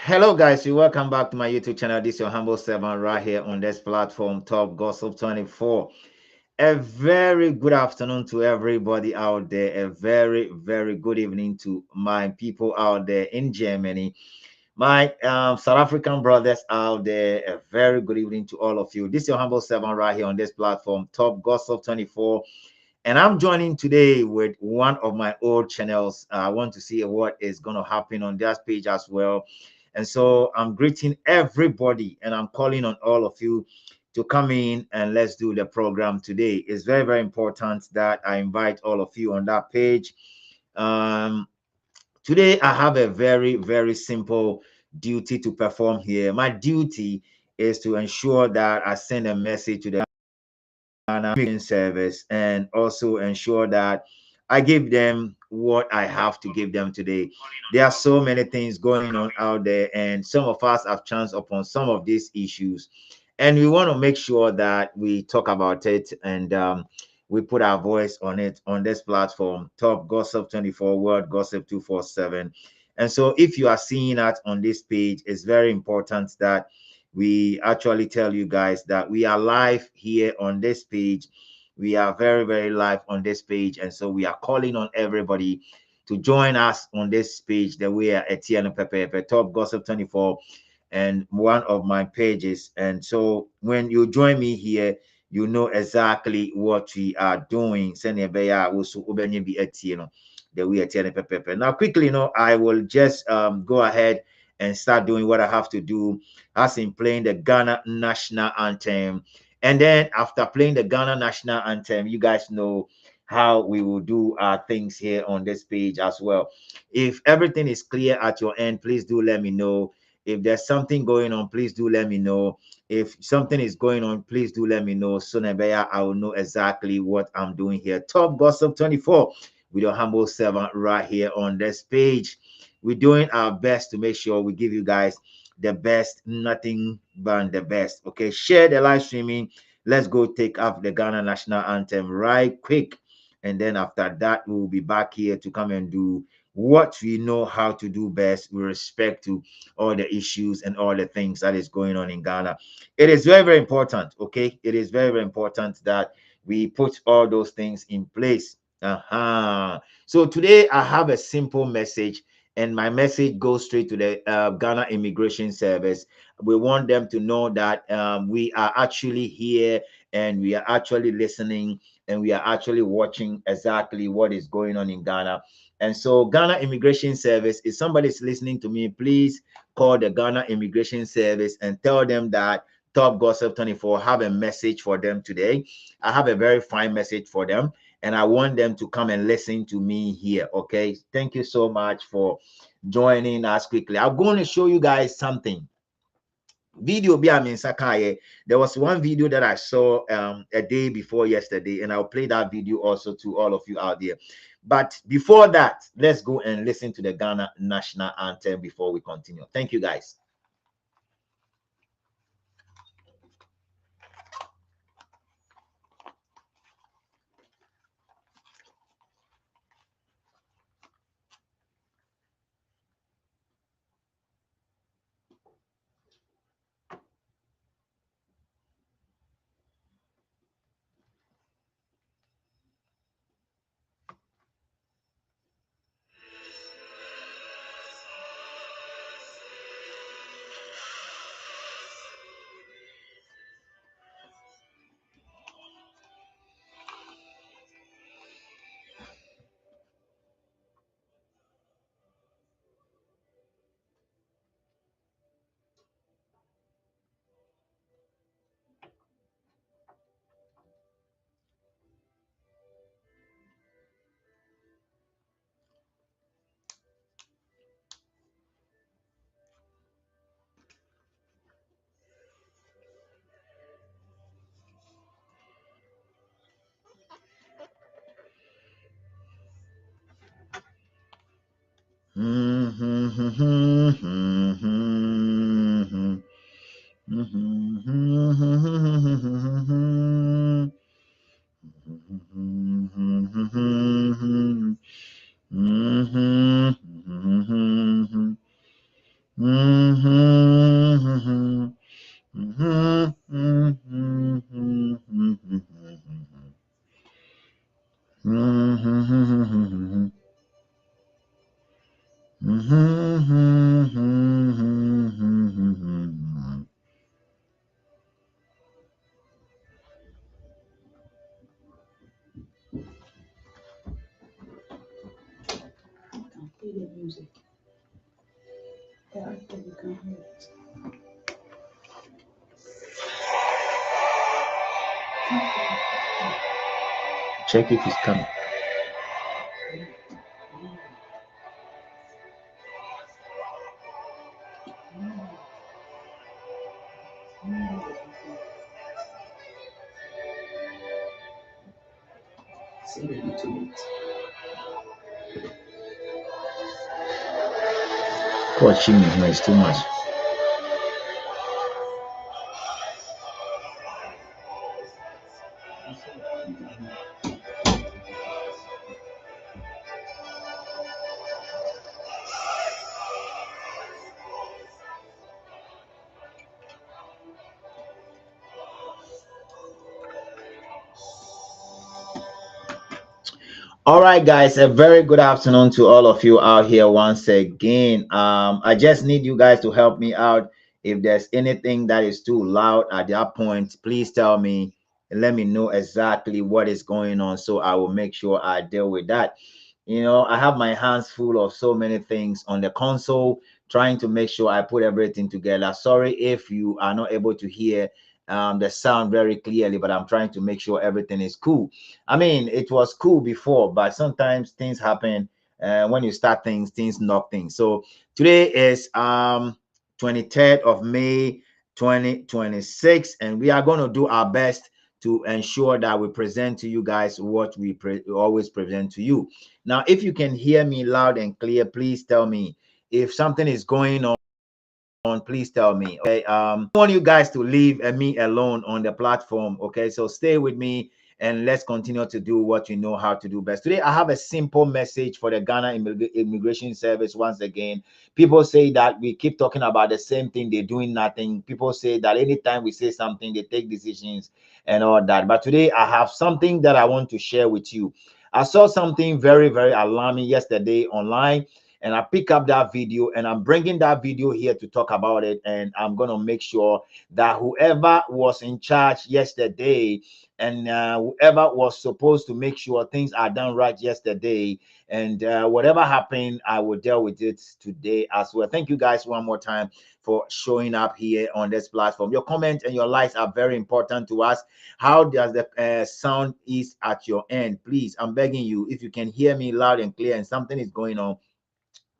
Hello, guys. You welcome back to my YouTube channel. This is your humble servant right here on this platform, Top Gossip 24. A very good afternoon to everybody out there. A very good evening to my people out there in Germany. My South African brothers out there, a very good evening to all of you. This is your humble servant right here on this platform, Top Gossip 24. And I'm joining today with one of my old channels. I want to see what is going to happen on that page as well. And so I'm greeting everybody and I'm calling on all of you to come in and let's do the program today. It's very important that I invite all of you on that page. Um, Today, I have a very simple duty to perform here. My duty is to ensure that I send a message to the Ghana service and also ensure that I give them what I have to give them today. There are so many things going on out there, and some of us have chanced upon some of these issues, and we want to make sure that we talk about it and we put our voice on it on this platform, Top Gossip 24, World Gossip 247. And so, if you are seeing that on this page, it's very important that we actually tell you guys that we are live here on this page. We are very live on this page, and so we are calling on everybody to join us on this page that we are Etienne Pepe, Top Gossip 24, and one of my pages. And so when you join me here, you know exactly what we are doing. Send a beya also be Etienne that we Etienne Pepe. Now, quickly, I will just go ahead and start doing what I have to do, as in playing the Ghana national anthem. And then after playing the Ghana national anthem, you guys know how we will do our things here on this page as well. If everything is clear at your end, please do let me know. If there's something going on, please do let me know. If something is going on, please do let me know. So Nebeya, I will know exactly what I'm doing here. Top Gossip 24 with your humble servant right here on this page. We're doing our best to make sure we give you guys the best, nothing but the best. Okay, share the live streaming. Let's go take off the Ghana national anthem right quick. And then after that, we'll be back here to come and do what we know how to do best with respect to all the issues and all the things that is going on in Ghana. It is very important. Okay, it is very important that we put all those things in place. So today I have a simple message, and my message goes straight to the Ghana Immigration Service. We want them to know that we are actually here and we are actually listening and we are actually watching exactly what is going on in Ghana. And so, Ghana Immigration Service, if somebody is listening to me, please call the Ghana Immigration Service and tell them that Top Gossip 24 have a message for them today. I have a very fine message for them, and I want them to come and listen to me here. Okay, thank you so much for joining us quickly. I'm going to show you guys something. Video be in Sakaye. There was one video that I saw a day before yesterday, and I'll play that video also to all of you out there. But before that, let's go and listen to the Ghana national anthem before we continue. Thank you, guys. Check if it's coming. Watching me is too much. All right, guys, a very good afternoon to all of you out here once again. I just need you guys to help me out. If there's anything that is too loud at that point, please tell me and let me know exactly what is going on so I will make sure I deal with that. You know, I have my hands full of so many things on the console, trying to make sure I put everything together. Sorry if you are not able to hear the sound very clearly, but I'm trying to make sure everything is cool. I mean, it was cool before, but sometimes things happen. When you start things knock things. So today is 23rd of May 2026, and we are going to do our best to ensure that we present to you guys what we always present to you. Now, if you can hear me loud and clear, please tell me. If something is going on, please tell me. Okay. I want you guys to leave me alone on the platform. Okay. So stay with me and let's continue to do what you know how to do best. Today, I have a simple message for the Ghana Immigration Service. Once again, people say that we keep talking about the same thing, they're doing nothing. People say that anytime we say something, they take decisions and all that. But today, I have something that I want to share with you. I saw something very, very alarming yesterday online, and I pick up that video and I'm bringing that video here to talk about it. And I'm going to make sure that whoever was in charge yesterday and whoever was supposed to make sure things are done right yesterday and whatever happened, I will deal with it today as well. Thank you guys one more time for showing up here on this platform. Your comments and your likes are very important to us. How does the sound is at your end? Please, I'm begging you, if you can hear me loud and clear and something is going on,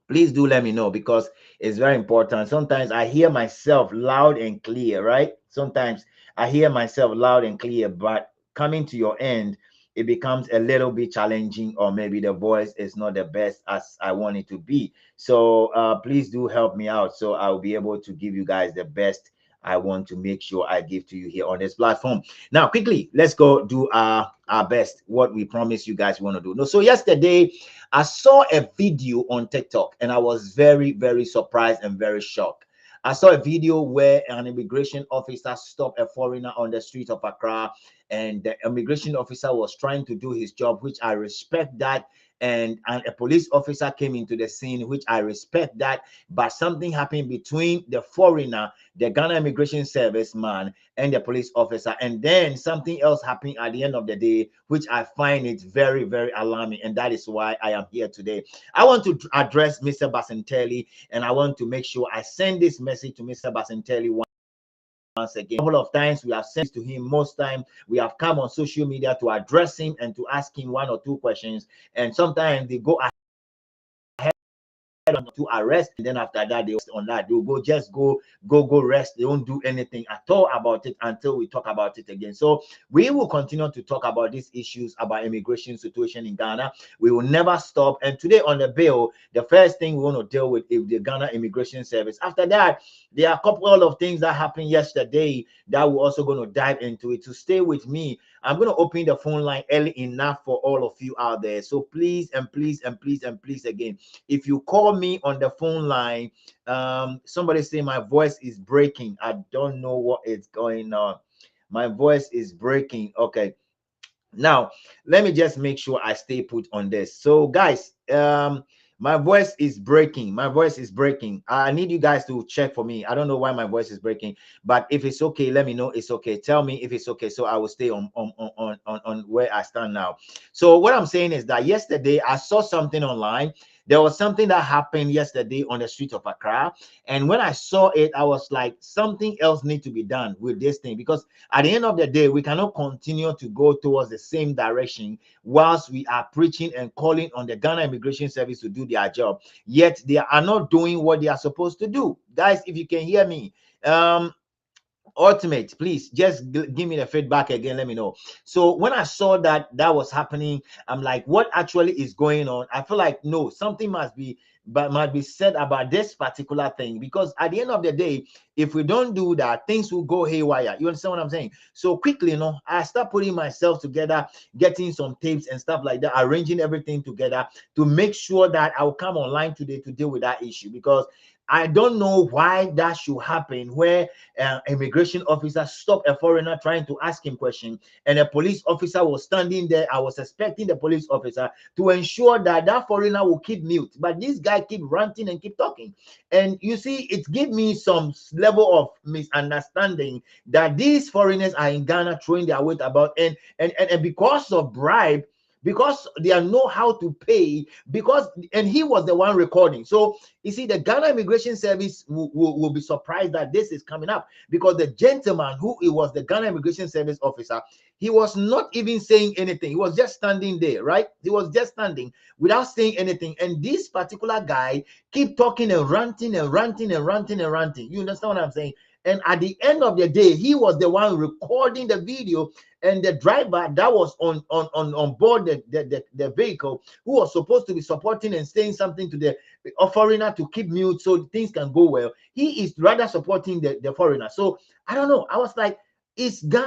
please do let me know because it's very important. Sometimes I hear myself loud and clear, right? Sometimes I hear myself loud and clear, but coming to your end, it becomes a little bit challenging, or maybe the voice is not the best as I want it to be. So please do help me out so I'll be able to give you guys the best I want to make sure I give to you here on this platform. Now, quickly, let's go do our best, what we promise you guys want to do. No, so yesterday, I saw a video on TikTok and I was very, very surprised and very shocked. I saw a video where an immigration officer stopped a foreigner on the street of Accra, and the immigration officer was trying to do his job, which I respect that. And a police officer came into the scene, which I respect that. But something happened between the foreigner, the Ghana Immigration Service man, and the police officer. And then something else happened at the end of the day, which I find it very, very alarming. And that is why I am here today. I want to address Mr. Basintale, and I want to make sure I send this message to Mr. Basintale once again. A couple of times we have sent to him. Most time we have come on social media to address him and to ask him one or two questions. And sometimes they go to arrest, and then after that they on that they'll go rest. They won't do anything at all about it until we talk about it again. So we will continue to talk about these issues about immigration situation in Ghana. We will never stop. And today on the bill, the first thing we want to deal with is the Ghana Immigration Service. After that, there are a couple of things that happened yesterday that we're also going to dive into it. So stay with me. I'm going to open the phone line early enough for all of you out there. So please and please and please and please again, if you call me on the phone line. Somebody say my voice is breaking. I don't know what is going on. My voice is breaking. Okay. Now, let me just make sure I stay put on this. So, guys, my voice is breaking. My voice is breaking. I need you guys to check for me. I don't know why my voice is breaking, but if it's okay, let me know it's okay. Tell me if it's okay, so I will stay on where I stand now. So, what I'm saying is that yesterday I saw something online. There was something that happened yesterday on the street of Accra, and when I saw it, I was like, something else needs to be done with this thing, because at the end of the day, we cannot continue to go towards the same direction whilst we are preaching and calling on the Ghana Immigration Service to do their job, yet they are not doing what they are supposed to do. Guys, if you can hear me, Ultimate, please just give me the feedback again. Let me know. So when I saw that was happening, I'm like, what actually is going on? I feel like no, something must be said about this particular thing, because at the end of the day, if we don't do that, things will go haywire. You understand what I'm saying? So quickly, I start putting myself together, getting some tapes and stuff like that, arranging everything together to make sure that I'll come online today to deal with that issue, because I don't know why that should happen, where immigration officer stopped a foreigner trying to ask him questions, and a police officer was standing there. I was expecting the police officer to ensure that that foreigner will keep mute, but this guy keep ranting and keep talking. And you see, it gave me some level of misunderstanding that these foreigners are in Ghana throwing their weight about, and because of bribe, because they know how to pay, and he was the one recording. So you see, the Ghana Immigration Service will be surprised that this is coming up, because the gentleman who was the Ghana Immigration Service officer, he was not even saying anything. He was just standing there, right? He was just standing without saying anything. And this particular guy keep talking and ranting and ranting and ranting and ranting. You understand what I'm saying? And at the end of the day, he was the one recording the video, and the driver that was on board the vehicle, who was supposed to be supporting and saying something to the foreigner to keep mute so things can go well, he is rather supporting the foreigner. So I don't know. I was like,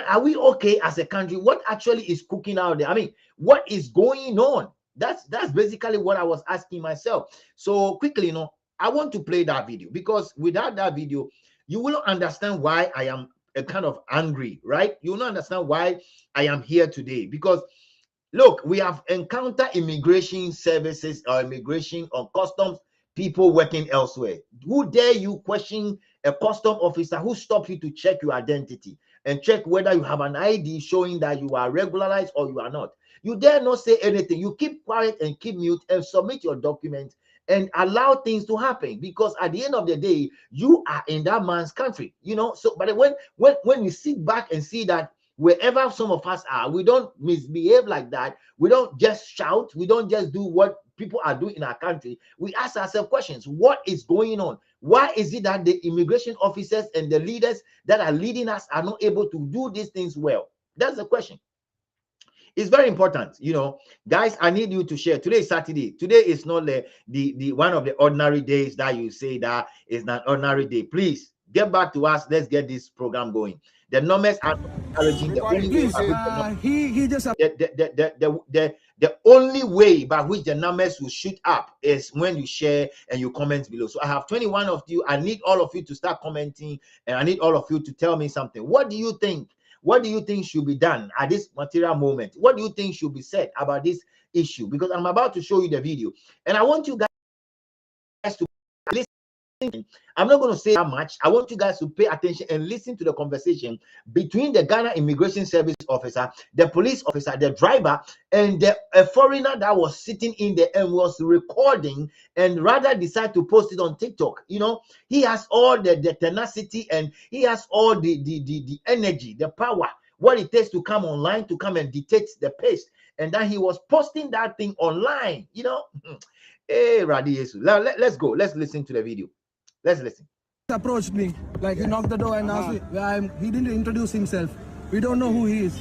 are we okay as a country? What actually is cooking out there? I mean, what is going on? That's basically what I was asking myself. So quickly, I want to play that video, because without that video, you will understand why I am a kind of angry, right? You will not understand why I am here today, because look, we have encountered immigration services or immigration or customs people working elsewhere. Who dare you question a custom officer who stopped you to check your identity and check whether you have an ID showing that you are regularized or you are not? You dare not say anything. You keep quiet and keep mute and submit your documents and allow things to happen, because at the end of the day, you are in that man's country, So, but when we sit back and see that wherever some of us are, we don't misbehave like that. We don't just shout. We don't just do what people are doing in our country. We ask ourselves questions. What is going on? Why is it that the immigration officers and the leaders that are leading us are not able to do these things well? That's the question. It's very important, guys. I need you to share. Today is Saturday. Today is not the one of the ordinary days that you say that is an ordinary day. Please get back to us. Let's get this program going. The numbers are encouraging. The only way the only way by which the numbers will shoot up is when you share and you comment below. So I have 21 of you. I need all of you to start commenting, and I need all of you to tell me something. What do you think? What do you think should be done at this material moment? What do you think should be said about this issue? Because I'm about to show you the video, and I want you guys to listen. I'm not going to say that much. I want you guys to pay attention and listen to the conversation between the Ghana Immigration Service officer, the police officer, the driver, and a foreigner that was sitting in there and was recording, and rather decided to post it on TikTok. He has all the tenacity, and he has all the energy, the power, what it takes to come online, to come and dictate the pace. And then he was posting that thing online. Hey, Radi, let's go. Let's listen to the video. Let's listen. Approached me, like he knocked the door and asked me where I am. He didn't introduce himself. We don't know who he is.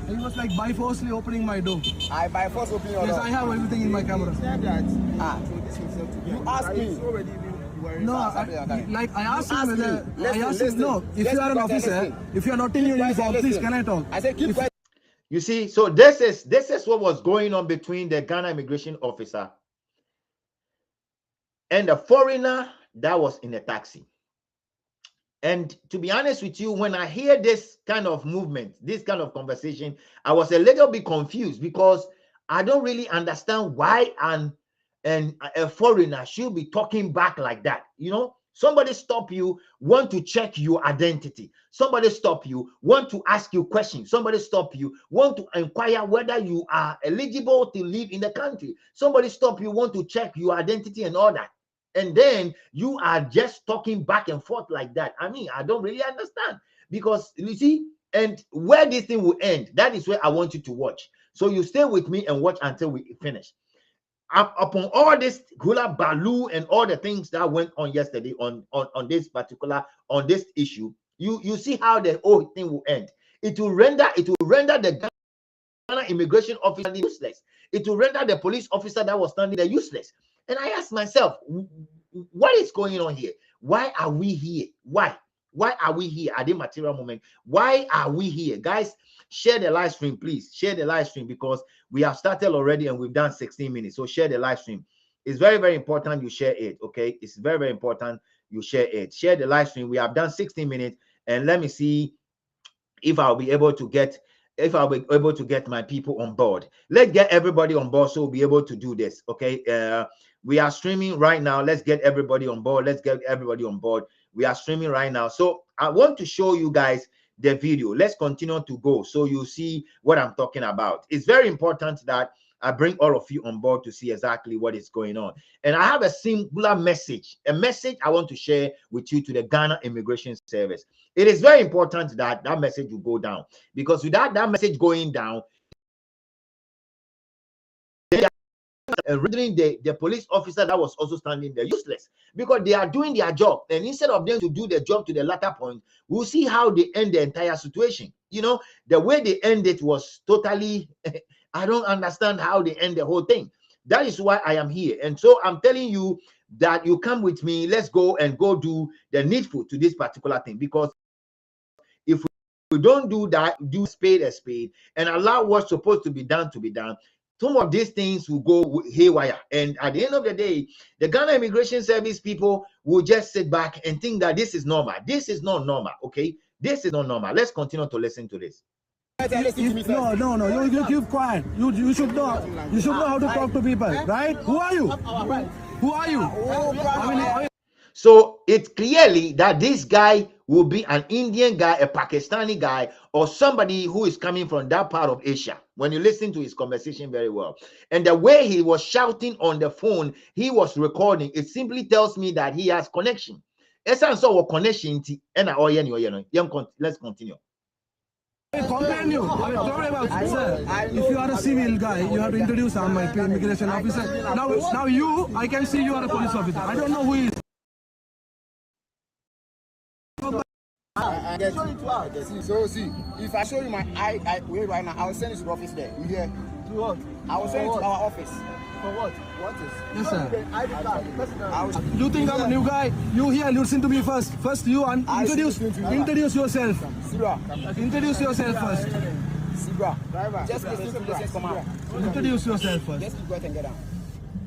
He was like by forcefully opening my door. I by force opening your door? Yes, I have everything in my camera. Said that. You asked me. No, I asked him whether. I asked him, no, if you are an officer, if you are not in your uniform, please can I talk? I said keep quiet. You see, so this is what was going on between the Ghana immigration officer and a foreigner that was in a taxi. And to be honest with you, when I hear this kind of movement, this kind of conversation, I was a little bit confused because I don't really understand why a foreigner should be talking back like that. You know, somebody stop you, want to check your identity. Somebody stop you, want to ask you questions. Somebody stop you, want to inquire whether you are eligible to live in the country. Somebody stop you, want to check your identity and all that. And then you are just talking back and forth like that. I mean, I don't really understand, because you see, and where this thing will end, that is where I want you to watch. So you stay with me and watch until we finish. Upon all this hula baloo and all the things that went on yesterday on this particular, on this issue, you see how the whole thing will end. It will render the Ghana immigration officer useless. It will render the police officer that was standing there useless. And I asked myself, what is going on here? Why are we here? Why are we here at the material moment? Why are we here? Guys, share the live stream, please. Share the live stream, because we have started already and we've done 16 minutes. So share the live stream. It's very, very important you share it, okay? It's very, very important you share it. Share the live stream. We have done 16 minutes, and let me see if I'll be able to get my people on board. Let's get everybody on board so we'll be able to do this. Okay. We are streaming right now. Let's get everybody on board. Let's get everybody on board. We are streaming right now. So I want to show you guys the video. Let's continue to go so you see what I'm talking about. It's very important that I bring all of you on board to see exactly what is going on. And I have a singular message, a message I want to share with you to the Ghana Immigration Service. It is very important that that message will go down, because without that message going down, rendering the police officer that was also standing there useless, because they are doing their job. And instead of them to do their job to the latter point, we'll see how they end the entire situation. You know, the way they end it was totally, I don't understand how they end the whole thing. That is why I am here. And so I'm telling you that you come with me. Let's go do the needful to this particular thing, because if we don't do that, do spade a spade, and allow what's supposed to be done, some of these things will go haywire. And at the end of the day, the Ghana Immigration Service people will just sit back and think that this is normal. This is not normal, okay? This is not normal. Let's continue to listen to this. No. You keep quiet. You should know. You should know how to talk to people, right? Who are you? Who are you? I mean, so it's clearly that this guy will be an Indian guy, a Pakistani guy, or somebody who is coming from that part of Asia. When you listen to his conversation very well, and the way he was shouting on the phone, he was recording, it simply tells me that he has connection. Let's continue. complain you. Sir, if you are a civil guy, you have to introduce I'm my immigration officer. Now you, I can see you are a police officer. I don't know who is. So see, if I show you my way right now, I will send it to the office there. You hear? To what? I will send it to our office. For what? What is? Yes, sir. You think I'm a new guy? You here, listen to me first. First, you introduce yourself. Introduce yourself first. Just listen to the command. Introduce yourself first. Just go and get down.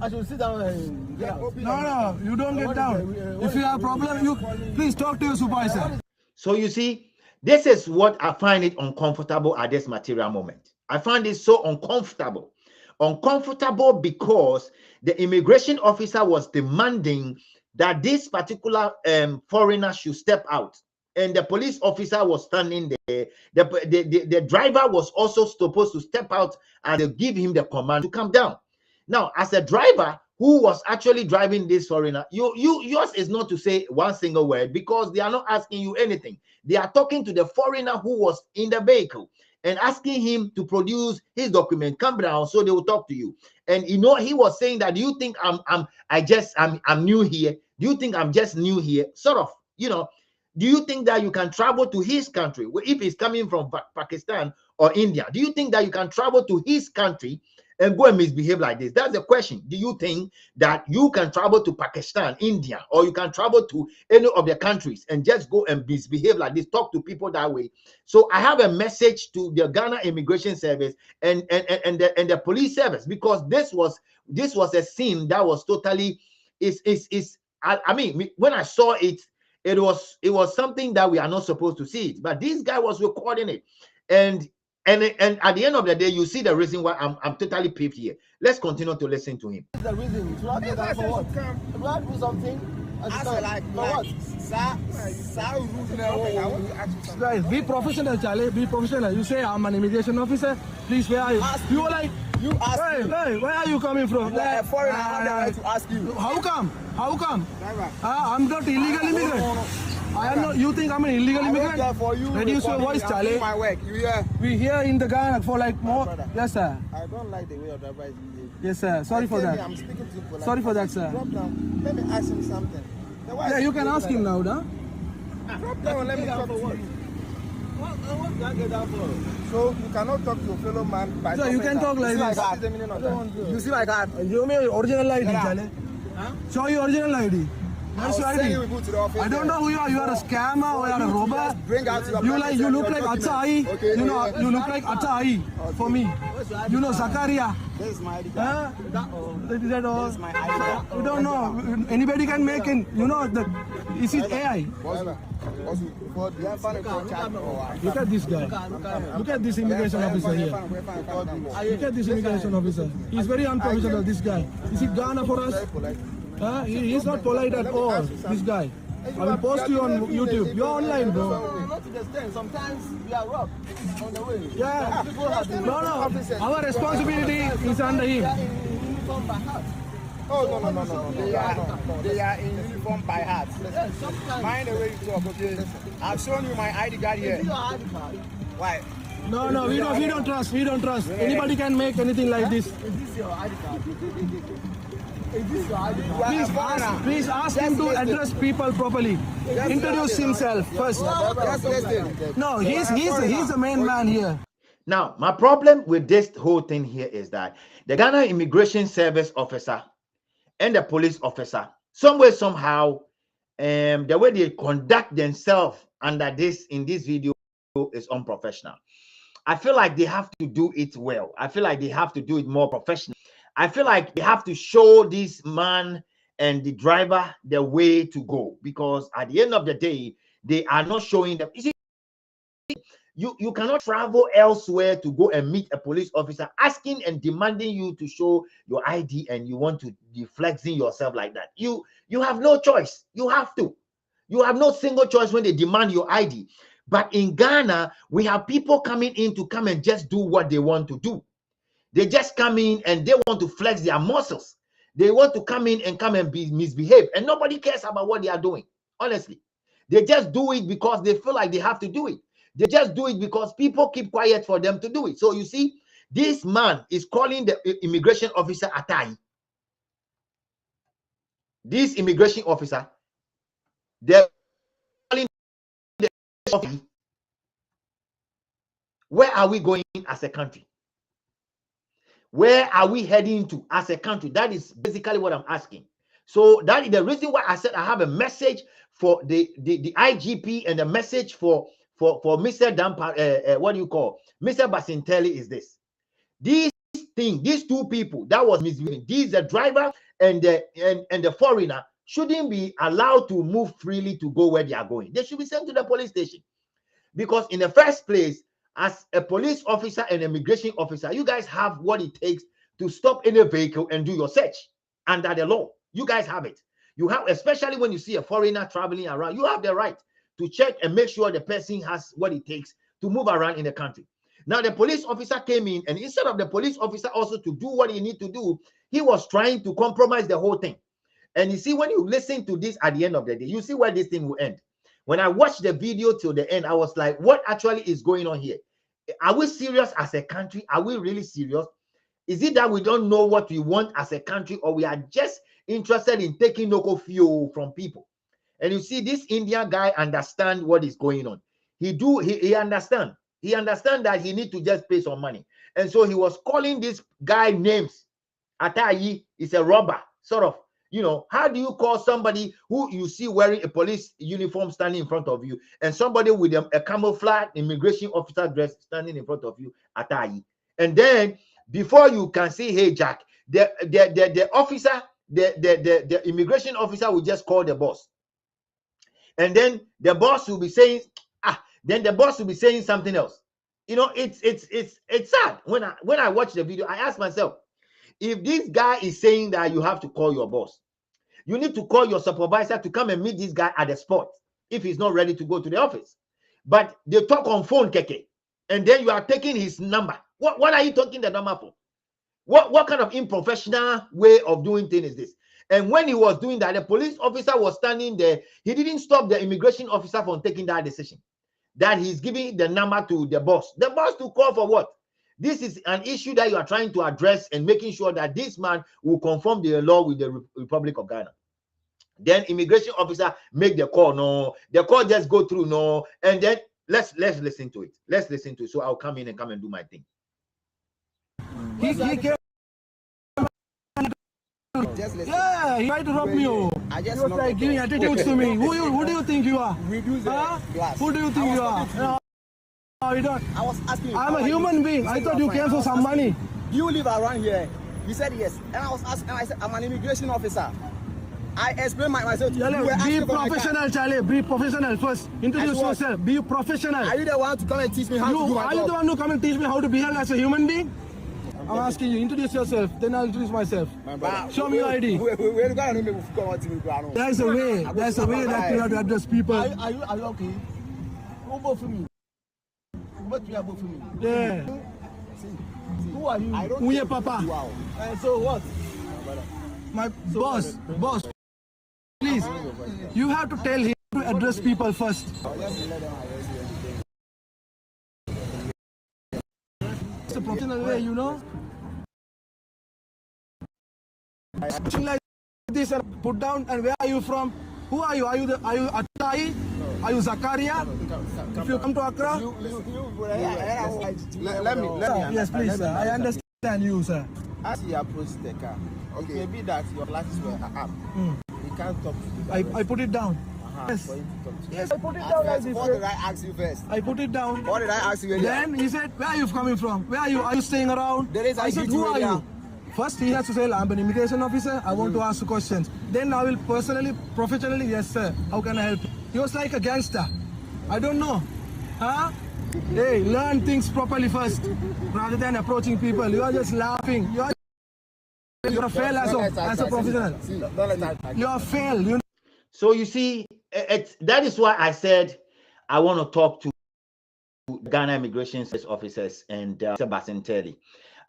I should sit down and get out. No, you don't get down. If you have a problem, you please talk to your supervisor. So you see, this is what I find it uncomfortable at this material moment. I find it so uncomfortable. Uncomfortable because the immigration officer was demanding that this particular foreigner should step out. And the police officer was standing there. The driver was also supposed to step out and they give him the command to come down. Now, as a driver who was actually driving this foreigner, yours is not to say one single word, because they are not asking you anything. They are talking to the foreigner who was in the vehicle and asking him to produce his document, come down, so they will talk to you. And you know, he was saying that, do you think I'm new here? Do you think I'm just new here? Sort of, you know, do you think that you can travel to his country if he's coming from Pakistan or India? Do you think that you can travel to his country and go and misbehave like this? That's the question. Do you think that you can travel to Pakistan, India, or you can travel to any of the countries and just go and misbehave like this, talk to people that way? So I have a message to the Ghana Immigration Service and the police service, because this was a scene that was totally I mean, when I saw it, it was something that we are not supposed to see it. But this guy was recording it, and at the end of the day, you see the reason why I'm totally peeved here. Let's continue to listen to him. The reason. You have to do something. I said like what? Guys, be professional, Charlie. Be professional. You say I'm an immigration officer. Please, where are you? You are like. You ask Hey, where are you coming from? Like, foreigner, I have the right to ask you. How come? I'm not illegal immigrant. I am not. You think I'm an illegal immigrant? For you. Reduce your voice, Charlie. My work. You hear? We here in the Ghana for like more. Yes, sir. I don't like the way your driver is behaving. Yes, sir. Sorry for that. I'm speaking to you for like, Sorry for that, sir. Drop down. Let me ask him something. Yeah, you can ask him now, huh? Drop down. Let me talk to you. What can I get down for? So you cannot talk to your fellow man by So you can talk like this. You see my card? Show me your original ID, Charlie. Show your original ID. Where's your ID? I don't know who you are. You are a scammer or you are a robber. You look like Achai. Okay, you know, you look like Achai for me. You know Zakaria. This is my ID card. Is that all? This is my ID card. You don't know. Anybody can make it. You know that. Is it AI? Look at this guy. Look at this immigration officer here. Look at this immigration officer. He's very unprofessional, this guy. Is it Ghana for us? He's not polite at all, this guy. I will post you on YouTube. You're online, bro. Not to the extent. Sometimes we are robbed on the way. Yeah. No. Our responsibility is under him. Oh, no. They are in uniform by heart. Mind the way you talk, okay? I've shown you my ID card here. Why? No, we don't trust. Anybody can make anything like this. Is this your ID card? Please ask him to address people properly. Introduce himself first. No, he's the main man here. Now, my problem with this whole thing here is that the Ghana Immigration Service officer and the police officer, somehow, the way they conduct themselves under this in this video is unprofessional. I feel like they have to do it well. I feel like they have to do it more professional. I feel like they have to show this man and the driver the way to go, because at the end of the day, they are not showing them. You see, you cannot travel elsewhere to go and meet a police officer asking and demanding you to show your ID, and you want to be flexing yourself like that. You have no choice. You have to. You have no single choice when they demand your ID. But in Ghana, we have people coming in to come and just do what they want to do. They just come in and they want to flex their muscles. They want to come in and misbehave, and nobody cares about what they are doing. Honestly, they just do it because they feel like they have to do it. They just do it because people keep quiet for them to do it. So you see, this man is calling the immigration officer Atai. This immigration officer, they're calling the officer. Where are we going as a country? Where are we heading to as a country? That is basically what I'm asking. So that is the reason why I said I have a message for the IGP and a message for Mr. Dampa, what do you call Mr. Basintale is this. These two people that was misbehaving, the driver and the foreigner shouldn't be allowed to move freely to go where they are going. They should be sent to the police station, because in the first place, as a police officer and immigration officer, you guys have what it takes to stop any vehicle and do your search under the law. You guys have it. You have, especially when you see a foreigner traveling around, you have the right to check and make sure the person has what it takes to move around in the country. Now, the police officer came in, and instead of the police officer also to do what he needs to do, he was trying to compromise the whole thing. And you see, when you listen to this at the end of the day, you see where this thing will end. When I watched the video till the end, I was like, what actually is going on here? Are we serious as a country? Are we really serious? Is it that we don't know what we want as a country, or we are just interested in taking local fuel from people? And you see, this Indian guy understand what is going on. He understand. He understand that he need to just pay some money. And so he was calling this guy names. Atayi is a robber, sort of. You know, how do you call somebody who you see wearing a police uniform standing in front of you, and somebody with a camouflage immigration officer dress standing in front of you, Atayi? And then before you can say, hey, Jack, the officer the immigration officer will just call the boss, and then the boss will be saying, then the boss will be saying something else. You know, it's sad. When I watch the video, I ask myself, if this guy is saying that you have to call your boss, you need to call your supervisor to come and meet this guy at the spot if he's not ready to go to the office. But they talk on phone, Keke, and then you are taking his number. What are you talking the number for? What kind of unprofessional way of doing things is this? And when he was doing that, the police officer was standing there. He didn't stop the immigration officer from taking that decision, that he's giving the number to the boss. The boss to call for what? This is an issue that you are trying to address and making sure that this man will conform the law with the Republic of Ghana. Then immigration officer make the call. No, the call just go through. No, and then let's listen to it. Let's listen to it. So I'll come in and do my thing. He came. Yeah, he tried to rob me. He was like giving attitudes to me. Who do you think you are? Who do you think you are? No, you don't. I was asking you. I'm a human being. I thought you came for some money. Do you live around here? You said yes. And I was asking, and I said, I'm an immigration officer. I explained myself to you. Be professional, Charlie. Be professional first. Introduce yourself. Be professional. Are you the one to come and teach me how to do my job? Are you the one who come and teach me how to behave as a human being? I'm asking you, introduce yourself, then I'll introduce myself. Show me your ID. There's a way that you have to address people. Are you okay? Who vote for me? What do you vote for me? Yeah. Who are you? Who your papa? So what? My boss, please, you have to tell him to address people first. It's a professional way, you know. Like this and put down. And where are you from? Who are you? Are you Atai? Are you Zakaria? If you come to Accra, let me. Yes, please, sir. I understand you, sir. As you approach the car, it may be that your glasses were up. You can't talk to you. I put it down. Yes. Yes, I put it down like this. What did I ask you first? I put it down. What did I ask you? Then he said, where are you coming from? Where are you? Are you staying around? I said, who are you? First, he has to say, I'm an immigration officer. I want to ask you questions. Then I will personally, professionally, yes, sir. How can I help you? He was like a gangster. I don't know. Huh? Hey, learn things properly first, rather than approaching people. You are just laughing. You're a fail as a professional. You're a fail. So you see, that is why I said I want to talk to Ghana Immigration Service officers and Mr. Basintale.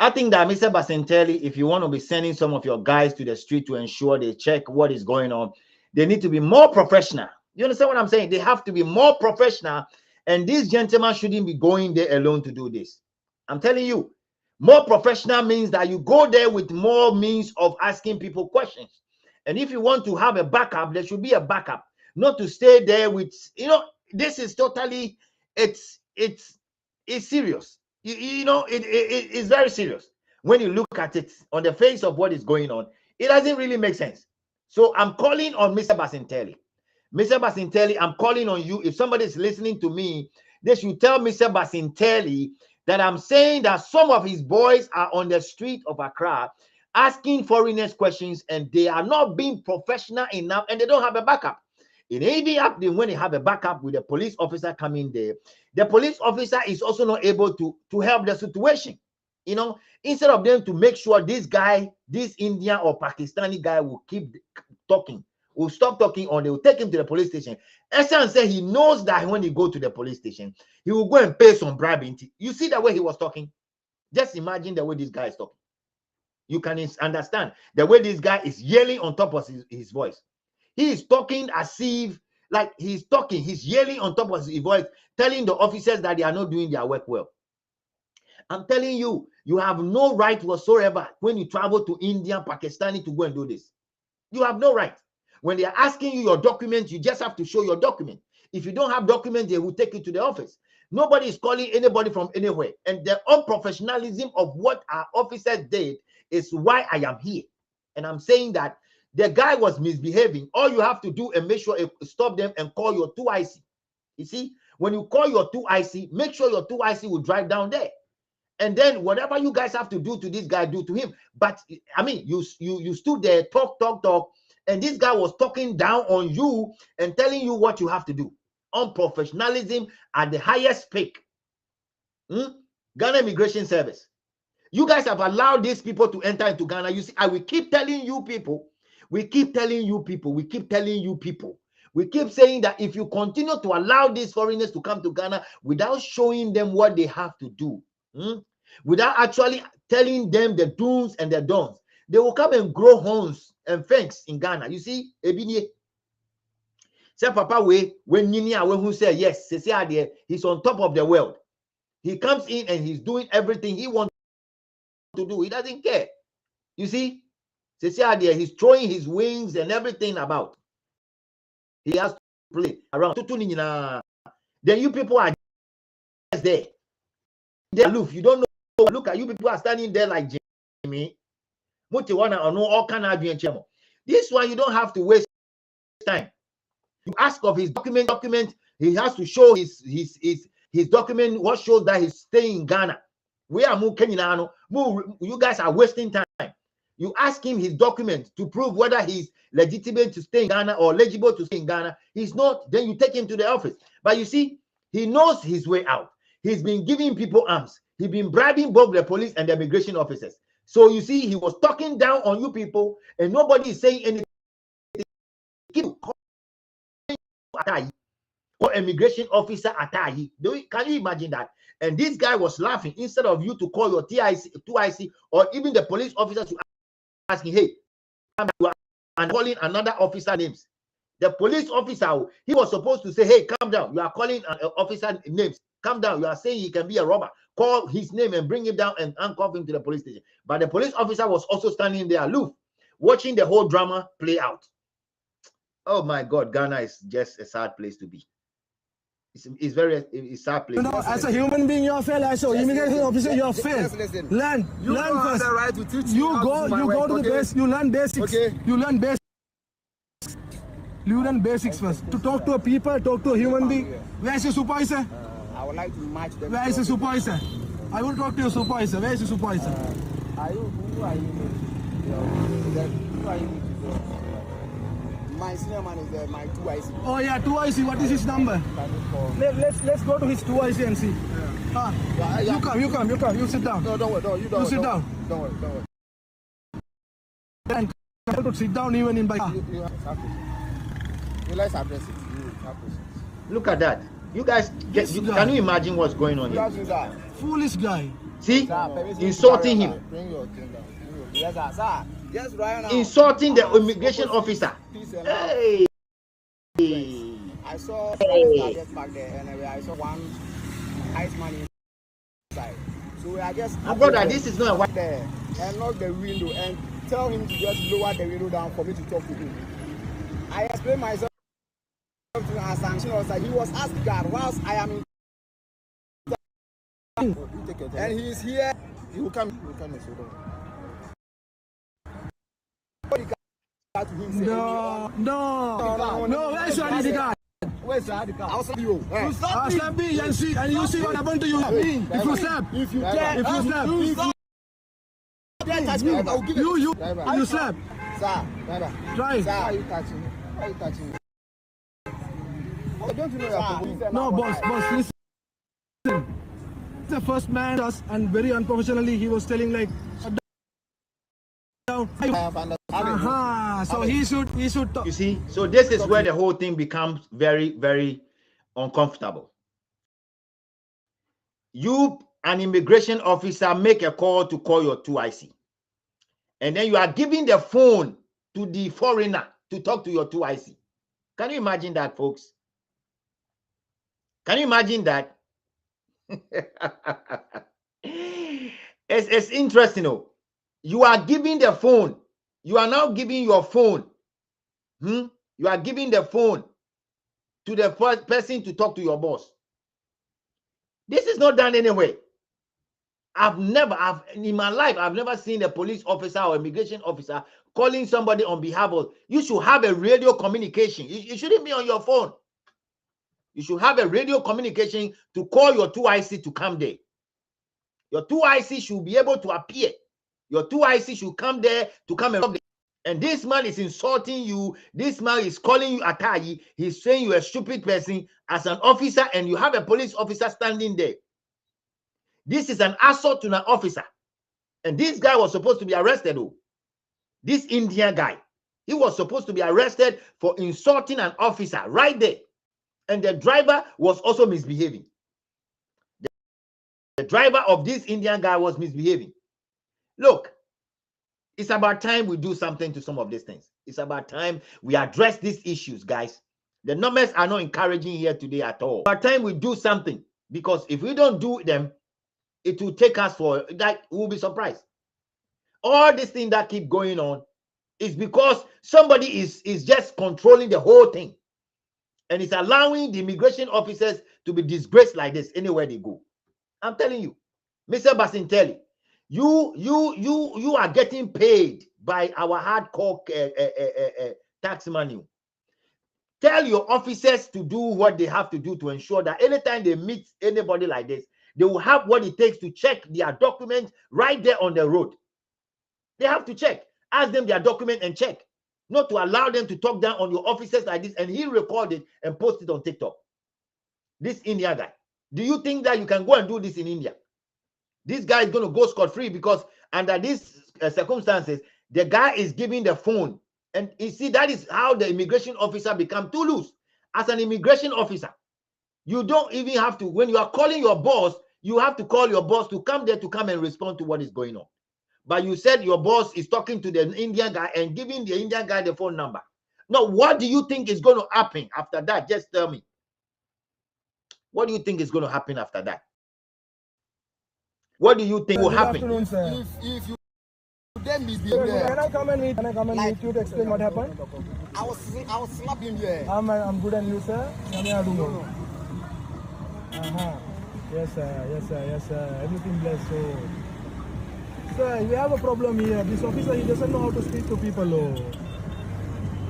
I think that Mr. Basintale, if you want to be sending some of your guys to the street to ensure they check what is going on, they need to be more professional. You understand what I'm saying? They have to be more professional, and this gentleman shouldn't be going there alone to do this. I'm telling you, more professional means that you go there with more means of asking people questions. And if you want to have a backup, there should be a backup, not to stay there with, this is totally, it's serious. It's very serious. When you look at it on the face of what is going on, it doesn't really make sense. So I'm calling on Mr. Basintale. Mr. Basintale, I'm calling on you. If somebody is listening to me, they should tell Mr. Basintale that I'm saying that some of his boys are on the street of Accra asking foreigners questions, and they are not being professional enough, and they don't have a backup. It may be happening when they have a backup with a police officer coming there. The police officer is also not able to help the situation. Instead of them to make sure this guy, this Indian or Pakistani guy will keep talking, will stop talking, or they will take him to the police station. Eshan said he knows that when he go to the police station, he will go and pay some bribe. You see the way he was talking? Just imagine the way this guy is talking. You can understand the way this guy is yelling on top of his voice. He is talking as if, like he's yelling on top of his voice, telling the officers that they are not doing their work well. I'm telling you, you have no right whatsoever when you travel to India, Pakistani to go and do this. You have no right. When they are asking you your document, you just have to show your document. If you don't have document, they will take you to the office. Nobody is calling anybody from anywhere. And the unprofessionalism of what our officers did is why I am here. And I'm saying that the guy was misbehaving. All you have to do and make sure stop them and call your 2IC. You see, when you call your 2IC, make sure your 2IC will drive down there And then whatever you guys have to do to this guy, do to him. But I mean, you stood there, talk, and this guy was talking down on you and telling you what you have to do. Unprofessionalism at the highest peak. Ghana Immigration Service. You guys have allowed these people to enter into Ghana. You see, I will keep telling you people. We keep telling you people. We keep telling you people. We keep saying that if you continue to allow these foreigners to come to Ghana without showing them what they have to do, without actually telling them the do's and the don'ts, they will come and grow horns and fangs in Ghana. You see, Ebinye. Say Papa when who say yes, he's on top of the world. He comes in and he's doing everything he wants to do. He doesn't care. You see, he's throwing his wings and everything about. He has to play around. Then you people are just there. They're aloof. You don't know. Look at you people are standing there like Jimmy. This one you don't have to waste time. You ask of his document. He has to show his document. What shows that he's staying in Ghana? We are you guys are wasting time. You ask him his document to prove whether he's legitimate to stay in Ghana or eligible to stay in Ghana. He's not. Then you take him to the office. But you see, he knows his way out. He's been giving people arms. He's been bribing both the police and the immigration officers. So you see, he was talking down on you people, and nobody is saying anything. Or immigration officer Atahi. Can you imagine that? And this guy was laughing instead of you to call your TIC, 2IC, or even the police officer to asking, hey, and calling another officer names. The police officer, he was supposed to say, hey, calm down. You are calling an officer names. Calm down. You are saying he can be a robber. Call his name and bring him down and handcuff him to the police station. But the police officer was also standing there aloof, watching the whole drama play out. Oh my God, Ghana is just a sad place to be. It's very sad place. You know, as a human being, you're fair. As an immigration officer, you're fair. Learn first. The right to teach You go to the base. You learn basics. Okay. You learn basics. You learn basics first. To talk to a people, talk to a human being. Where is your supervisor? I would like to match them. Where is your supervisor? I will talk to your supervisor. Where is your supervisor? Who are you? Who are you? My senior man is there, my 2IC. Oh yeah, 2IC. What is his number? Let's go to his 2IC and see. Yeah. You come. You sit down. No, don't worry. You sit down. Don't worry. And come to sit down even in by. Let's address it. Look at that. You guys can you imagine what's going on here? Foolish guy. See? Insulting him. Bring your thing down. Yes, sir. Just right now. Insulting the immigration officer. Hey. I saw targets back there, and I saw one ice man inside. So we are just. My brother, this is not a white there and lock the window and tell him to just lower the window down for me to talk to him. I explained myself to him as sanction officer. He was asked God whilst I am in. And he is here. He will come. And sit down. No. Where's your ID card? Where's your ID card? I'll slap you. I'll slap me and you see what happened to you. If you slap, if you slap, you slap. Sir, try. Sir, are you touching me? Why are you touching me? Oh, don't you know you're no, boss, listen. The first man does, and very unprofessionally he was telling like so he should talk. You see, so this is where the whole thing becomes very, very uncomfortable. You, an immigration officer, make a call to call your 2IC, and then you are giving the phone to the foreigner to talk to your 2IC. Can you imagine that, folks? Can you imagine that? It's interesting. You are giving the phone. You are now giving your phone. You are giving the phone to the first person to talk to your boss. This is not done anyway. In my life, I've never seen a police officer or immigration officer calling somebody on behalf of. You should have a radio communication. You shouldn't be on your phone. You should have a radio communication to call your 2IC to come there. Your 2IC should be able to appear. Your 2IC should come there to come and rob. And this man is insulting you. This man is calling you Atayi. He's saying you're a stupid person as an officer, and you have a police officer standing there. This is an assault to an officer. And this guy was supposed to be arrested. Oh, this Indian guy, he was supposed to be arrested for insulting an officer right there. And the driver was also misbehaving. The driver of this Indian guy was misbehaving. Look, it's about time we do something to some of these things. It's about time we address these issues, guys. The numbers are not encouraging here today at all. It's about time we do something, because if we don't do them, it will take us for, like, we'll be surprised. All this thing that keep going on is because somebody is just controlling the whole thing, and it's allowing the immigration officers to be disgraced like this anywhere they go. I'm telling you, Mr. Basintale, you are getting paid by our hardcore tax money. Tell your officers to do what they have to do to ensure that anytime they meet anybody like this, they will have what it takes to check their document right there on the road. They have to check. Ask them their document and check. Not to allow them to talk down on your officers like this, and he recorded and posted on TikTok. This Indian guy. Do you think that you can go and do this in India? This guy is going to go scot-free, because under these circumstances, the guy is giving the phone. And you see, that is how the immigration officer become too loose. As an immigration officer, you don't even have to, when you are calling your boss, you have to call your boss to come there to come and respond to what is going on. But you said your boss is talking to the Indian guy and giving the Indian guy the phone number. Now, what do you think is going to happen after that? Just tell me. What do you think is going to happen after that? What do you think will happen? Good afternoon, sir. If you then misbehave there. Can I come and meet? Can I come and meet you to explain what happened? I was slapping there. I'm good, and you, sir? No. Yes, sir. Yes, sir. Yes, sir. Everything blessed. So, sir, we have a problem here. This officer, he doesn't know how to speak to people. Oh.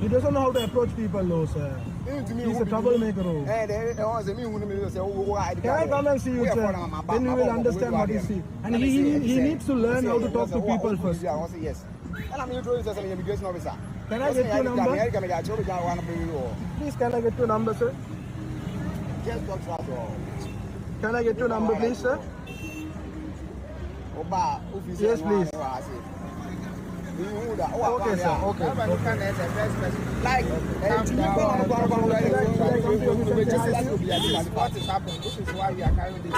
He doesn't know how to approach people, oh, sir. He's a troublemaker. Oh. Can I come and see you, sir? Then you will understand what you see. And he needs to learn how to talk to people first. Yes. And I'm introducing an immigration officer. Can I get your number? Please, can I get your number, sir? Just talk to us. Can I get your number, please, sir? Yes, please. Okay, sir. Okay. Like, what is happening? This is why we are carrying this.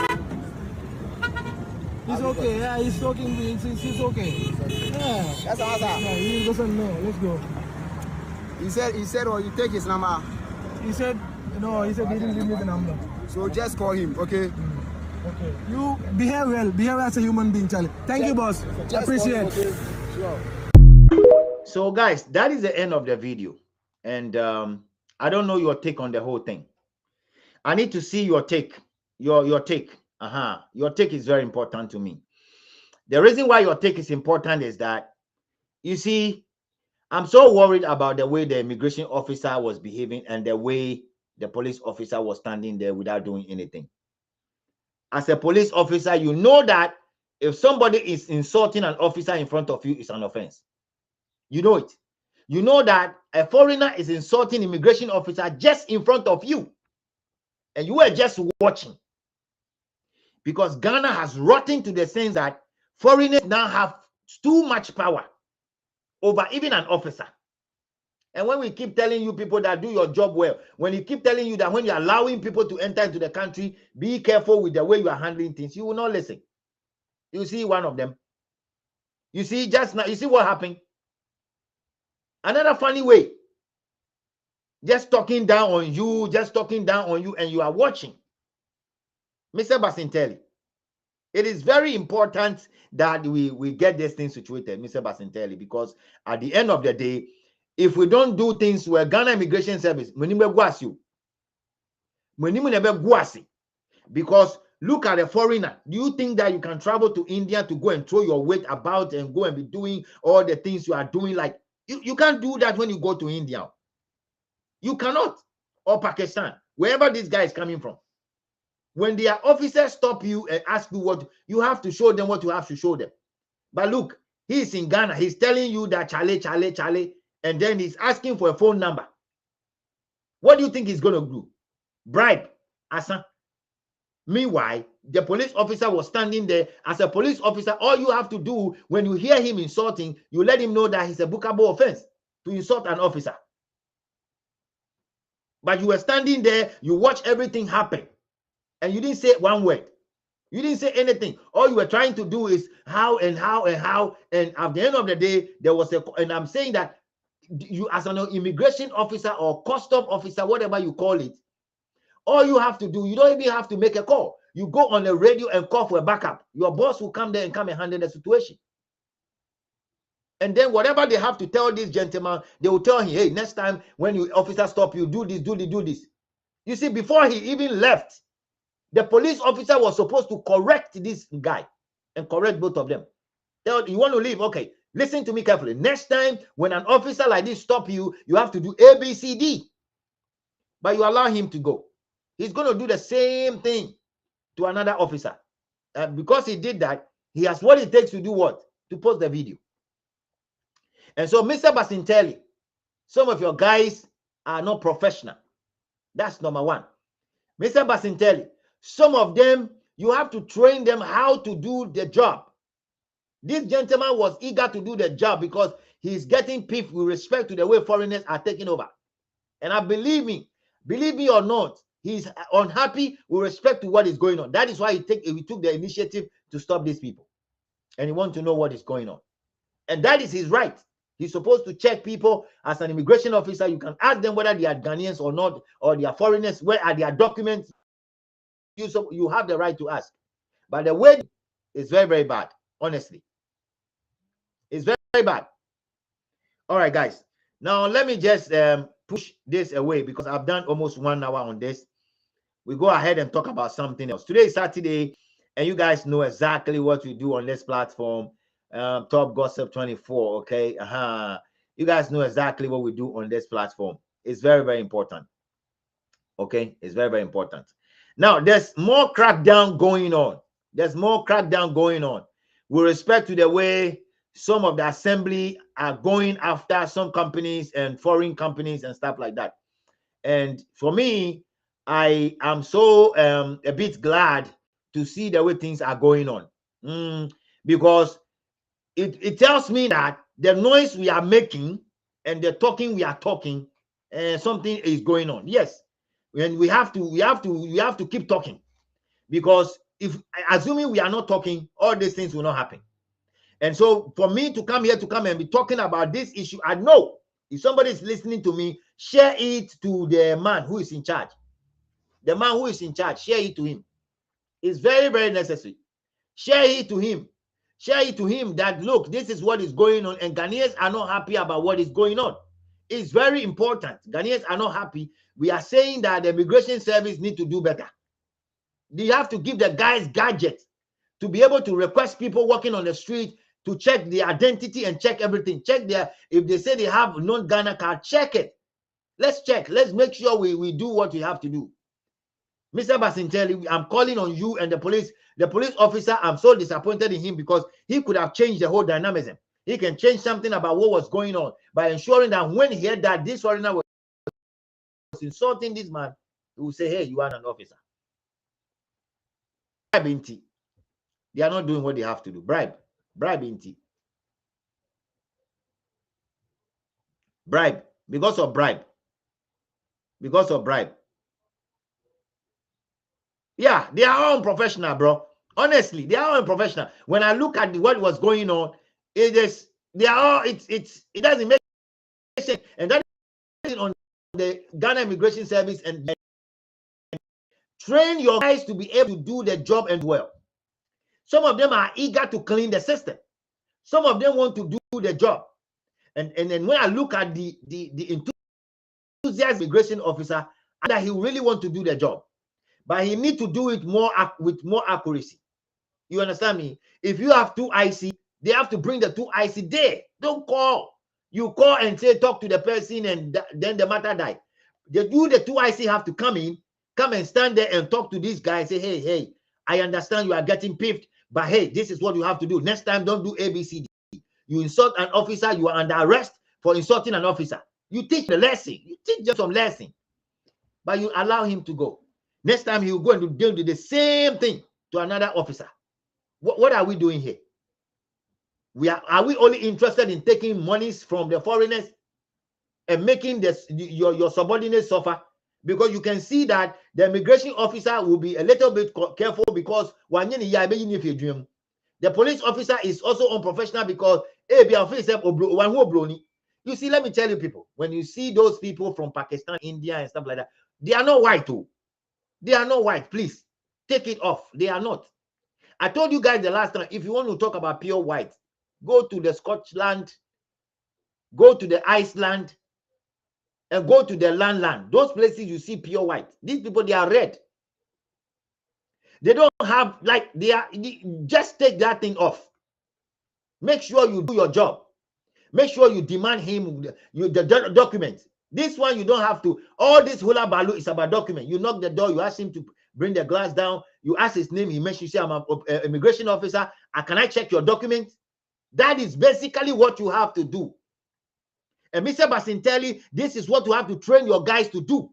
He's okay. Yeah, he's talking. He's okay. Yeah. That's our answer. Yeah, he doesn't know. Let's go. He said, oh, you take his number. He said, no, he didn't give me the number. So just call him, okay? Okay. You behave well. Behave as a human being, Charlie. Thank you, boss. Appreciate it. Okay? Sure. So, guys, that is the end of the video. And I don't know your take on the whole thing. I need to see your take. Your take. Your take is very important to me. The reason why your take is important is that, you see, I'm so worried about the way the immigration officer was behaving and the way the police officer was standing there without doing anything. As a police officer, you know that if somebody is insulting an officer in front of you, it's an offense. You know it. You know that a foreigner is insulting immigration officer just in front of you, and you were just watching. Because Ghana has rotten to the sense that foreigners now have too much power over even an officer. And when we keep telling you people that do your job well, when you keep telling you that when you're allowing people to enter into the country, be careful with the way you are handling things, you will not listen. You see one of them. You see just now, you see what happened? Another funny way. Just talking down on you, and you are watching. Mr. Basintale, it is very important that we get this thing situated, Mr. Basintale, because at the end of the day, if we don't do things where Ghana Immigration Service, because look at a foreigner. Do you think that you can travel to India to go and throw your weight about and go and be doing all the things you are doing? Like, you can't do that when you go to India. You cannot. Or Pakistan, wherever this guy is coming from. When their officers stop you and ask you what, you have to show them what you have to show them. But look, he's in Ghana. He's telling you that Charlie, and then he's asking for a phone number. What do you think he's going to do? Bribe, Asa. Meanwhile, the police officer was standing there. As a police officer, all you have to do when you hear him insulting, you let him know that he's a bookable offense to insult an officer. But you were standing there, you watch everything happen, and you didn't say one word. You didn't say anything. All you were trying to do is how, and at the end of the day, there was and I'm saying that you, as an immigration officer or custom officer, whatever you call it, all you have to do, you don't even have to make a call. You go on the radio and call for a backup. Your boss will come there and handle the situation. And then whatever they have to tell this gentleman, they will tell him, hey, next time when your officer stop you, do this. You see, before he even left, the police officer was supposed to correct this guy and correct both of them. You want to leave? Okay, listen to me carefully. Next time when an officer like this stop you, you have to do A, B, C, D. But you allow him to go. He's going to do the same thing to another officer. Because he did that, he has what it takes to do what? To post the video. And so, Mr. Basintale, some of your guys are not professional. That's number one. Mr. Basintale, some of them, you have to train them how to do the job. This gentleman was eager to do the job because he's getting piffed with respect to the way foreigners are taking over. And I believe me or not, he's unhappy with respect to what is going on. That is why he took the initiative to stop these people. And he wants to know what is going on. And that is his right. He's supposed to check people as an immigration officer. You can ask them whether they are Ghanaians or not, or they are foreigners. Where are their documents? You have the right to ask. But the way is very, very bad, honestly. It's very, very bad. All right, guys. Now, let me just push this away because I've done almost 1 hour on this. We go ahead and talk about something else. Today is Saturday, and you guys know exactly what we do on this platform, Top Gossip 24, okay? You guys know exactly what we do on this platform. It's very, very important, okay? It's very, very important. Now, there's more crackdown going on. There's more crackdown going on with respect to the way some of the assembly are going after some companies and foreign companies and stuff like that. And for me, I am so a bit glad to see the way things are going on, because it tells me that the noise we are making and the talking we are talking, something is going on. Yes, and we have to keep talking, because if assuming we are not talking, all these things will not happen. And so for me to come here and be talking about this issue, I know if somebody is listening to me, share it to the man who is in charge. The man who is in charge, share it to him. It's very, very necessary. Share it to him. Share it to him that, look, this is what is going on, and Ghanaians are not happy about what is going on. It's very important. Ghanaians are not happy. We are saying that the immigration service need to do better. They have to give the guys gadgets to be able to request people walking on the street to check their identity and check everything. Check if they say they have non-Ghana card, check it. Let's check. Let's make sure we do what we have to do. Mr. Basintale, I'm calling on you and the police officer. I'm so disappointed in him because he could have changed the whole dynamism. He can change something about what was going on by ensuring that when he heard that this foreigner was insulting this man, he will say, hey, you are an officer. Bribe inti. They are not doing what they have to do. Bribe inti. Bribe. Because of bribe. Yeah, they are all unprofessional, bro. Honestly, they are all unprofessional. When I look at what was going on, it doesn't make sense. And that is on the Ghana Immigration Service, and train your guys to be able to do the job and well. Some of them are eager to clean the system. Some of them want to do the job. And then when I look at the enthusiastic immigration officer, that he really want to do the job, but he need to do it with more accuracy. You understand me? If you have 2 IC, they have to bring the 2 IC there. Don't call. You call and say talk to the person, and then the matter die. The 2 IC have to come in, come and stand there and talk to these guys. Say, hey, I understand you are getting piffed, but hey, this is what you have to do. Next time, don't do ABCD. You insult an officer, you are under arrest for insulting an officer. You teach the lesson. You teach them some lesson, but you allow him to go. Next time, he will go and do the same thing to another officer. What are we doing here? Are we only interested in taking monies from the foreigners and making your subordinates suffer? Because you can see that the immigration officer will be a little bit careful because the police officer is also unprofessional because you see, let me tell you people, when you see those people from Pakistan, India, and stuff like that, they are not white too. They are not white. Please take it off. They are not. I told you guys the last time, if you want to talk about pure white, go to the Scotland, go to the Iceland, and go to the land. Those places you see pure white. These people, they are red. They don't have, like, just take that thing off. Make sure you do your job. Make sure you demand him the documents. This one, you don't have to. All this hula baloo is about document. You knock the door, you ask him to bring the glass down. You ask his name, he mentions, you say, I'm an immigration officer. Can I check your documents? That is basically what you have to do. And Mr. Basintale, this is what you have to train your guys to do.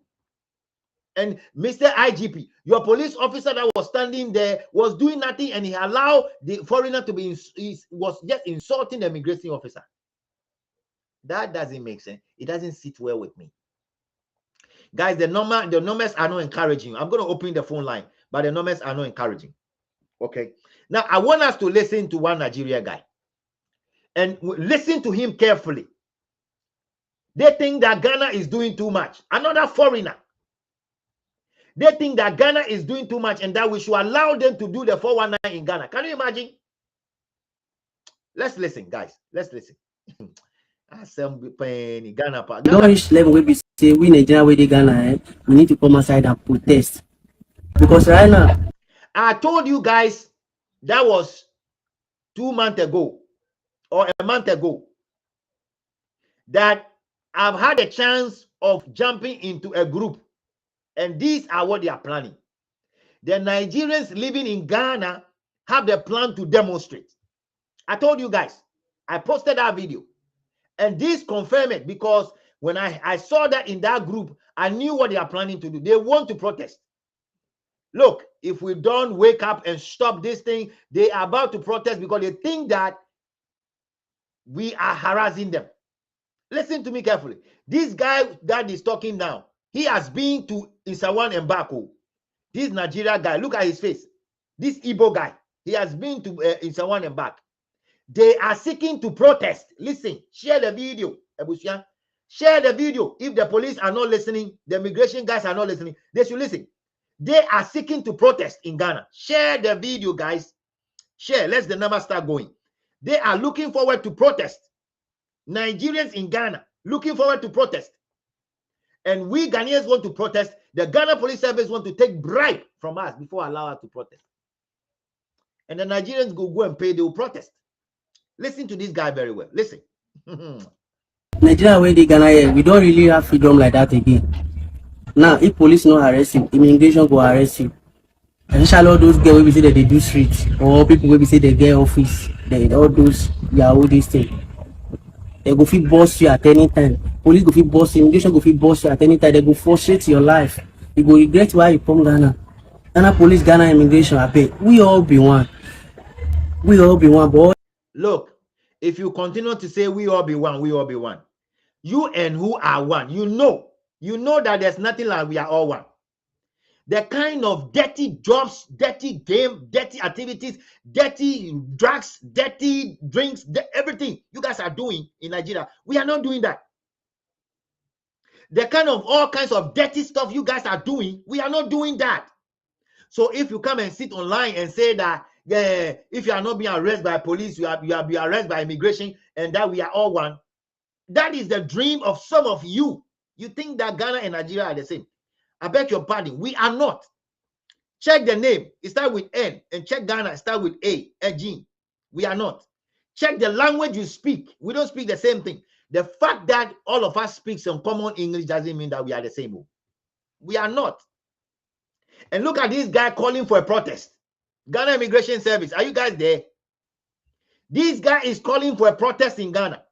And Mr. IGP, your police officer that was standing there was doing nothing, and he allowed the foreigner to be, was just insulting the immigration officer. That doesn't make sense. It doesn't sit well with me. Guys, the numbers are not encouraging. I'm going to open the phone line, but the numbers are not encouraging. Okay. Now, I want us to listen to one Nigeria guy and listen to him carefully. They think that Ghana is doing too much. Another foreigner. They think that Ghana is doing too much and that we should allow them to do the 419 in Ghana. Can you imagine? Let's listen, guys. Let's listen. Don't reach level where we say we Nigeria where they Ghana, we need to come outside and protest. Because right now, I told you guys that was 2 months ago or a month ago that I've had a chance of jumping into a group, and these are what they are planning. The Nigerians living in Ghana have the plan to demonstrate. I told you guys, I posted that video, and this confirmed it because when I saw that in that group, I knew what they are planning to do. They want to protest. Look, if we don't wake up and stop this thing, they are about to protest because they think that we are harassing them. Listen to me carefully. This guy that is talking now, he has been to Isawan and Bako. This Nigeria guy, look at his face. This Igbo guy, he has been to Isawan and back. They are seeking to protest. Listen, share the video. Share the video. If the police are not listening, the immigration guys are not listening, they should listen. They are seeking to protest in Ghana. Share the video, guys. Share. Let the numbers start going. They are looking forward to protest. Nigerians in Ghana looking forward to protest. And we Ghanaians want to protest. The Ghana Police Service want to take bribe from us before allow us to protest. And the Nigerians go and pay, they will protest. Listen to this guy very well. Listen. Nigeria where they Ghana, we don't really have freedom like that again. Now, if police not arrest you, immigration go arrest you. Especially all those girls where we say that they do streets, or people where we say they get office, they all those all these things. They go fit boss you at any time. Police go fit boss you, immigration go fit boss you at any time. They go frustrate your life. You go regret why you come Ghana. Ghana police, Ghana immigration, I pay. We all be one. We all be one, boy. Look, if you continue to say we all be one, we all be one. You and who are one, you know that there's nothing like we are all one. The kind of dirty jobs, dirty game, dirty activities, dirty drugs, dirty drinks, everything you guys are doing in Nigeria, we are not doing that. The kind of all kinds of dirty stuff you guys are doing, we are not doing that. So if you come and sit online and say that, yeah, if you are not being arrested by police, you are being arrested by immigration, and that we are all one, that is the dream of some of you. You think that Ghana and Nigeria are the same. I beg your pardon. We are not. Check the name. It starts with N. And check Ghana. It starts with A. G. We are not. Check the language you speak. We don't speak the same thing. The fact that all of us speak some common English doesn't mean that we are the same. We are not. And look at this guy calling for a protest. Ghana Immigration Service, are you guys there? This guy is calling for a protest in Ghana.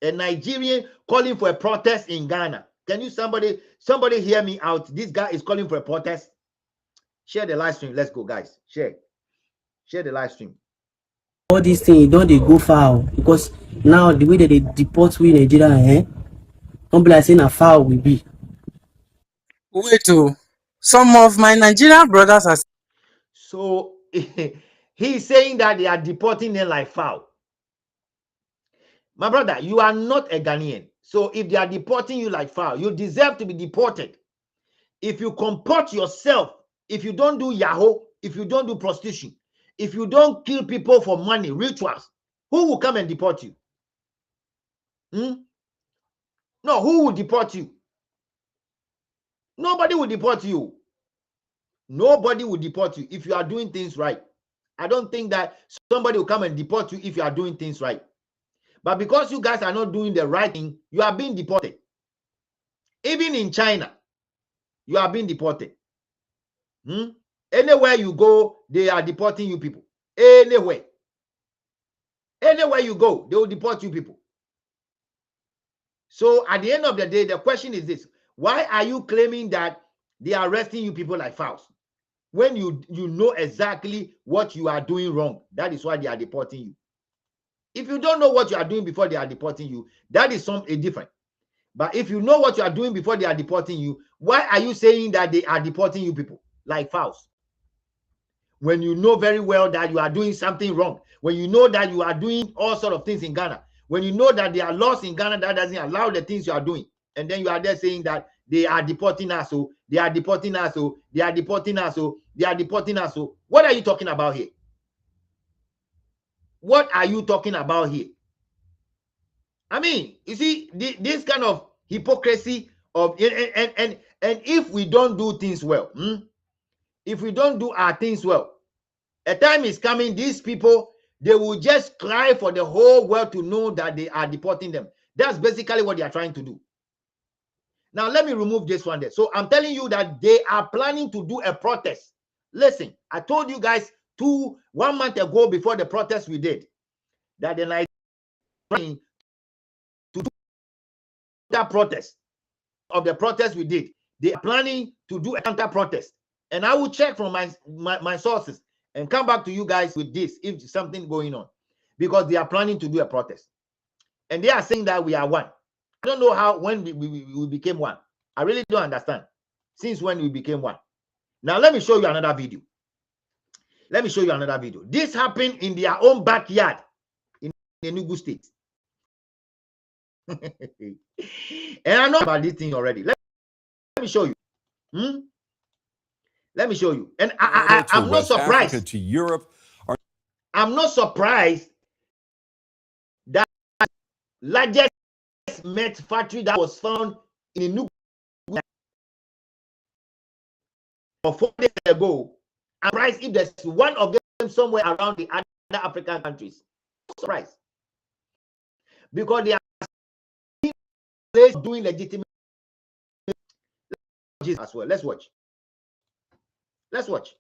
A Nigerian calling for a protest in Ghana. Can you somebody hear me out? This guy is calling for a protest. Share the live stream. Let's go, guys. Share the live stream. All these things don't they go far because now the way that they deport we Nigeria, don't be like saying how far we be. Wait, some of my Nigerian brothers are. So he's saying that they are deporting them like foul. My brother, you are not a Ghanaian. So if they are deporting you like foul, you deserve to be deported. If you comport yourself, if you don't do Yahoo, if you don't do prostitution, if you don't kill people for money, rituals, who will come and deport you? No, who will deport you? Nobody will deport you. Nobody will deport you if you are doing things right. I don't think that somebody will come and deport you if you are doing things right. But because you guys are not doing the right thing, you are being deported. Even in China, you are being deported. Anywhere you go, they are deporting you people. Anywhere. Anywhere you go, they will deport you people. So at the end of the day, the question is this: why are you claiming that they are arresting you people like fouls when you know exactly what you are doing wrong? That is why they are deporting you. If you don't know what you are doing before they are deporting you, that is something different. But if you know what you are doing before they are deporting you, why are you saying that they are deporting you people like fouls? When you know very well that you are doing something wrong, when you know that you are doing all sorts of things in Ghana, when you know that there are laws in Ghana that doesn't allow the things you are doing, and then you are there saying that they are deporting us, so they are deporting us, so they are deporting us, so they are deporting us, so what are you talking about here? What are you talking about here? I mean, you see, this kind of hypocrisy of and if we don't do things well, if we don't do our things well, a time is coming, these people, they will just cry for the whole world to know that they are deporting them. That's basically what they are trying to do. Now, let me remove this one there. So I'm telling you that they are planning to do a protest. Listen, I told you guys 1 month ago before the protest we did, that the Nigerians to do that protest of the protest we did. They are planning to do a counter protest. And I will check from my sources and come back to you guys with this if something going on, because they are planning to do a protest. And they are saying that we are one. I don't know how, when we became one. I really don't understand. Since when we became one. Now, let me show you another video. Let me show you another video. This happened in their own backyard in Enugu State. And I know about this thing already. Let me show you. Let me show you. And I'm not surprised. Africa to Europe. I'm not surprised that largest cement factory that was found in Enugu 4 days ago. I'm surprised if there's one of them somewhere around the other African countries. Surprised. Because they are doing legitimate as well. Let's watch. Let's watch.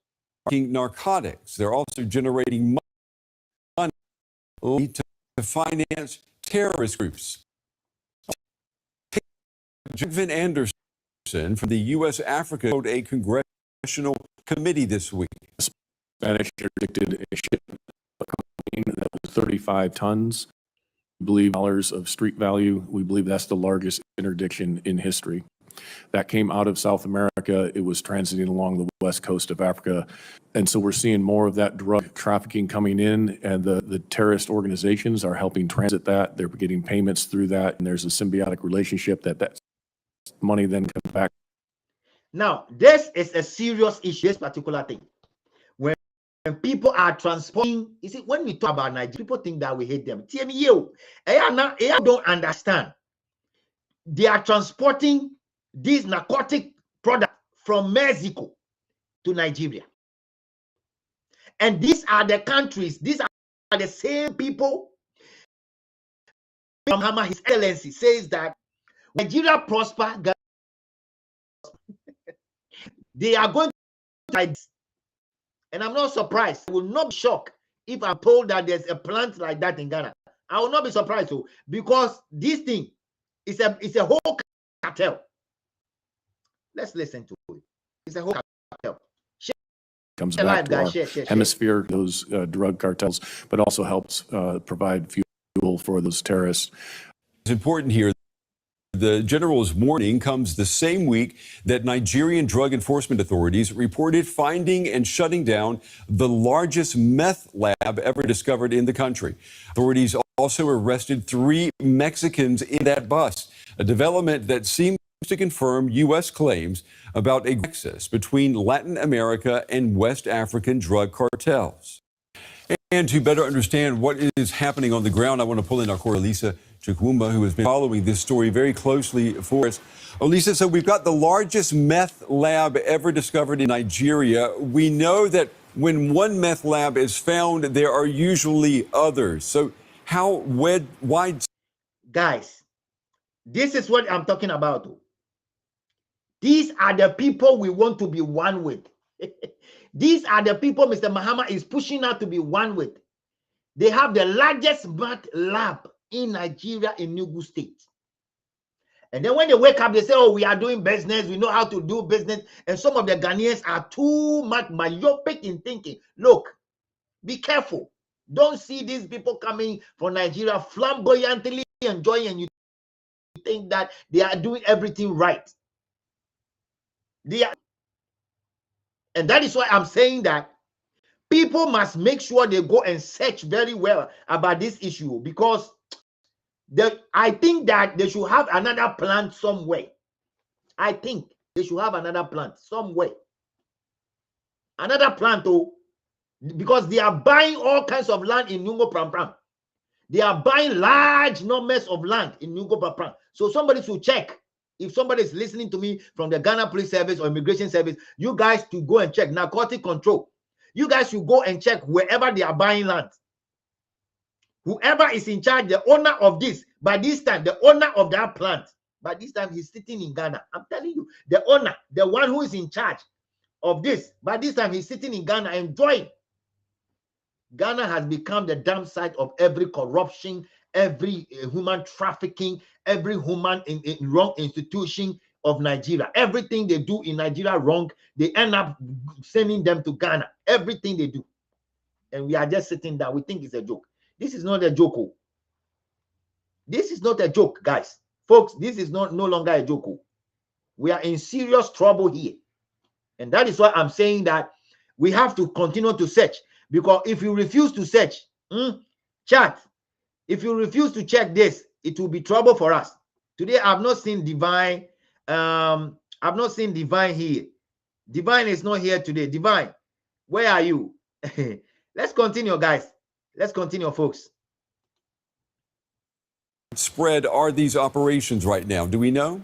Narcotics. They're also generating money to finance terrorist groups. Jevin Anderson from the U.S. Africa wrote a congressional committee this week. Spanish interdicted a shipment that was 35 tons. We believe dollars of street value. We believe that's the largest interdiction in history. That came out of South America. It was transiting along the west coast of Africa. And so we're seeing more of that drug trafficking coming in, and the terrorist organizations are helping transit that. They're getting payments through that, and there's a symbiotic relationship that money then comes back. Now, this is a serious issue, this particular thing. When people are transporting, you see, when we talk about Nigeria, people think that we hate them. I don't understand. They are transporting these narcotic products from Mexico to Nigeria. And these are the countries, these are the same people. His Excellency says that Nigeria prosper, they are going And I'm not surprised. I will not be shocked if I'm told that there's a plant like that in Ghana. I will not be surprised too, because this thing is a whole cartel. Let's listen to it. It's a whole cartel. Comes back to our hemisphere, those drug cartels, but also helps provide fuel for those terrorists. It's important here. The general's warning comes the same week that Nigerian drug enforcement authorities reported finding and shutting down the largest meth lab ever discovered in the country. Authorities also arrested 3 Mexicans in that bust, a development that seems to confirm U.S. claims about a nexus between Latin America and West African drug cartels. And to better understand what is happening on the ground, I want to pull in our correspondent, Lisa Chukwumba, who has been following this story very closely for us. Lisa, so we've got the largest meth lab ever discovered in Nigeria. We know that when one meth lab is found, there are usually others. So how wide? Guys, this is what I'm talking about. These are the people we want to be one with. These are the people Mr. Mahama is pushing out to be one with. They have the largest meth lab in Nigeria, in Enugu State. And then when they wake up, they say, oh, we are doing business. We know how to do business. And some of the Ghanaians are too much myopic in thinking. Look, be careful. Don't see these people coming from Nigeria flamboyantly enjoying, and you think that they are doing everything right. And that is why I'm saying that people must make sure they go and search very well about this issue, because I think that they should have another plant somewhere. I think they should have another plant somewhere. Another plant, though, because they are buying all kinds of land in Nungo Pram Pram. They are buying large numbers of land in Nungo Pram Pram. So somebody should check. If somebody is listening to me from the Ghana Police Service or Immigration Service, you guys to go and check narcotic control. You guys should go and check wherever they are buying land. Whoever is in charge, the owner of this, by this time, the owner of that plant, by this time he's sitting in Ghana. I'm telling you, the owner, the one who is in charge of this, by this time he's sitting in Ghana enjoying. Ghana has become the damn site of every corruption, every human trafficking, every human in wrong institution of Nigeria. Everything they do in Nigeria wrong, they end up sending them to Ghana. Everything they do. And we are just sitting there. We think it's a joke. This is not a joke. This is not a joke, guys. Folks, this is no longer a joke. We are in serious trouble here. And that is why I'm saying that we have to continue to search. Because if you refuse to search, chat, if you refuse to check this, it will be trouble for us. Today, I've not seen Divine. I've not seen Divine here. Divine is not here today. Divine, where are you? Let's continue, guys. Let's continue, folks. Spread are these operations right now? Do we know?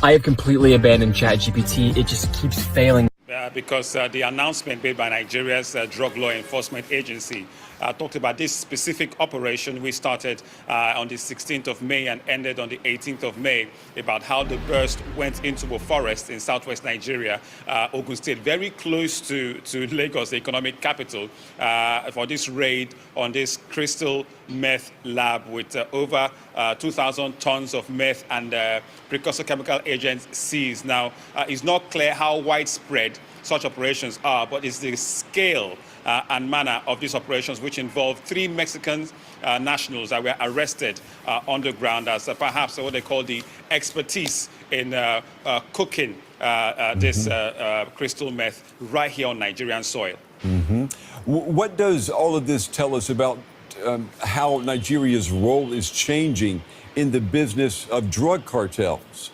I have completely abandoned ChatGPT. It just keeps failing. Because the announcement made by Nigeria's Drug Law Enforcement Agency talked about this specific operation we started on the 16th of May and ended on the 18th of May, about how the burst went into a forest in southwest Nigeria, Ogun State, very close to Lagos, the economic capital, for this raid on this crystal meth lab with over 2,000 tons of meth and precursor chemical agents seized. Now, it's not clear how widespread such operations are, but it's the scale and manner of these operations, which involve 3 Mexican nationals that were arrested on the ground as perhaps what they call the expertise in cooking this crystal meth right here on Nigerian soil. What does all of this tell us about how Nigeria's role is changing in the business of drug cartels?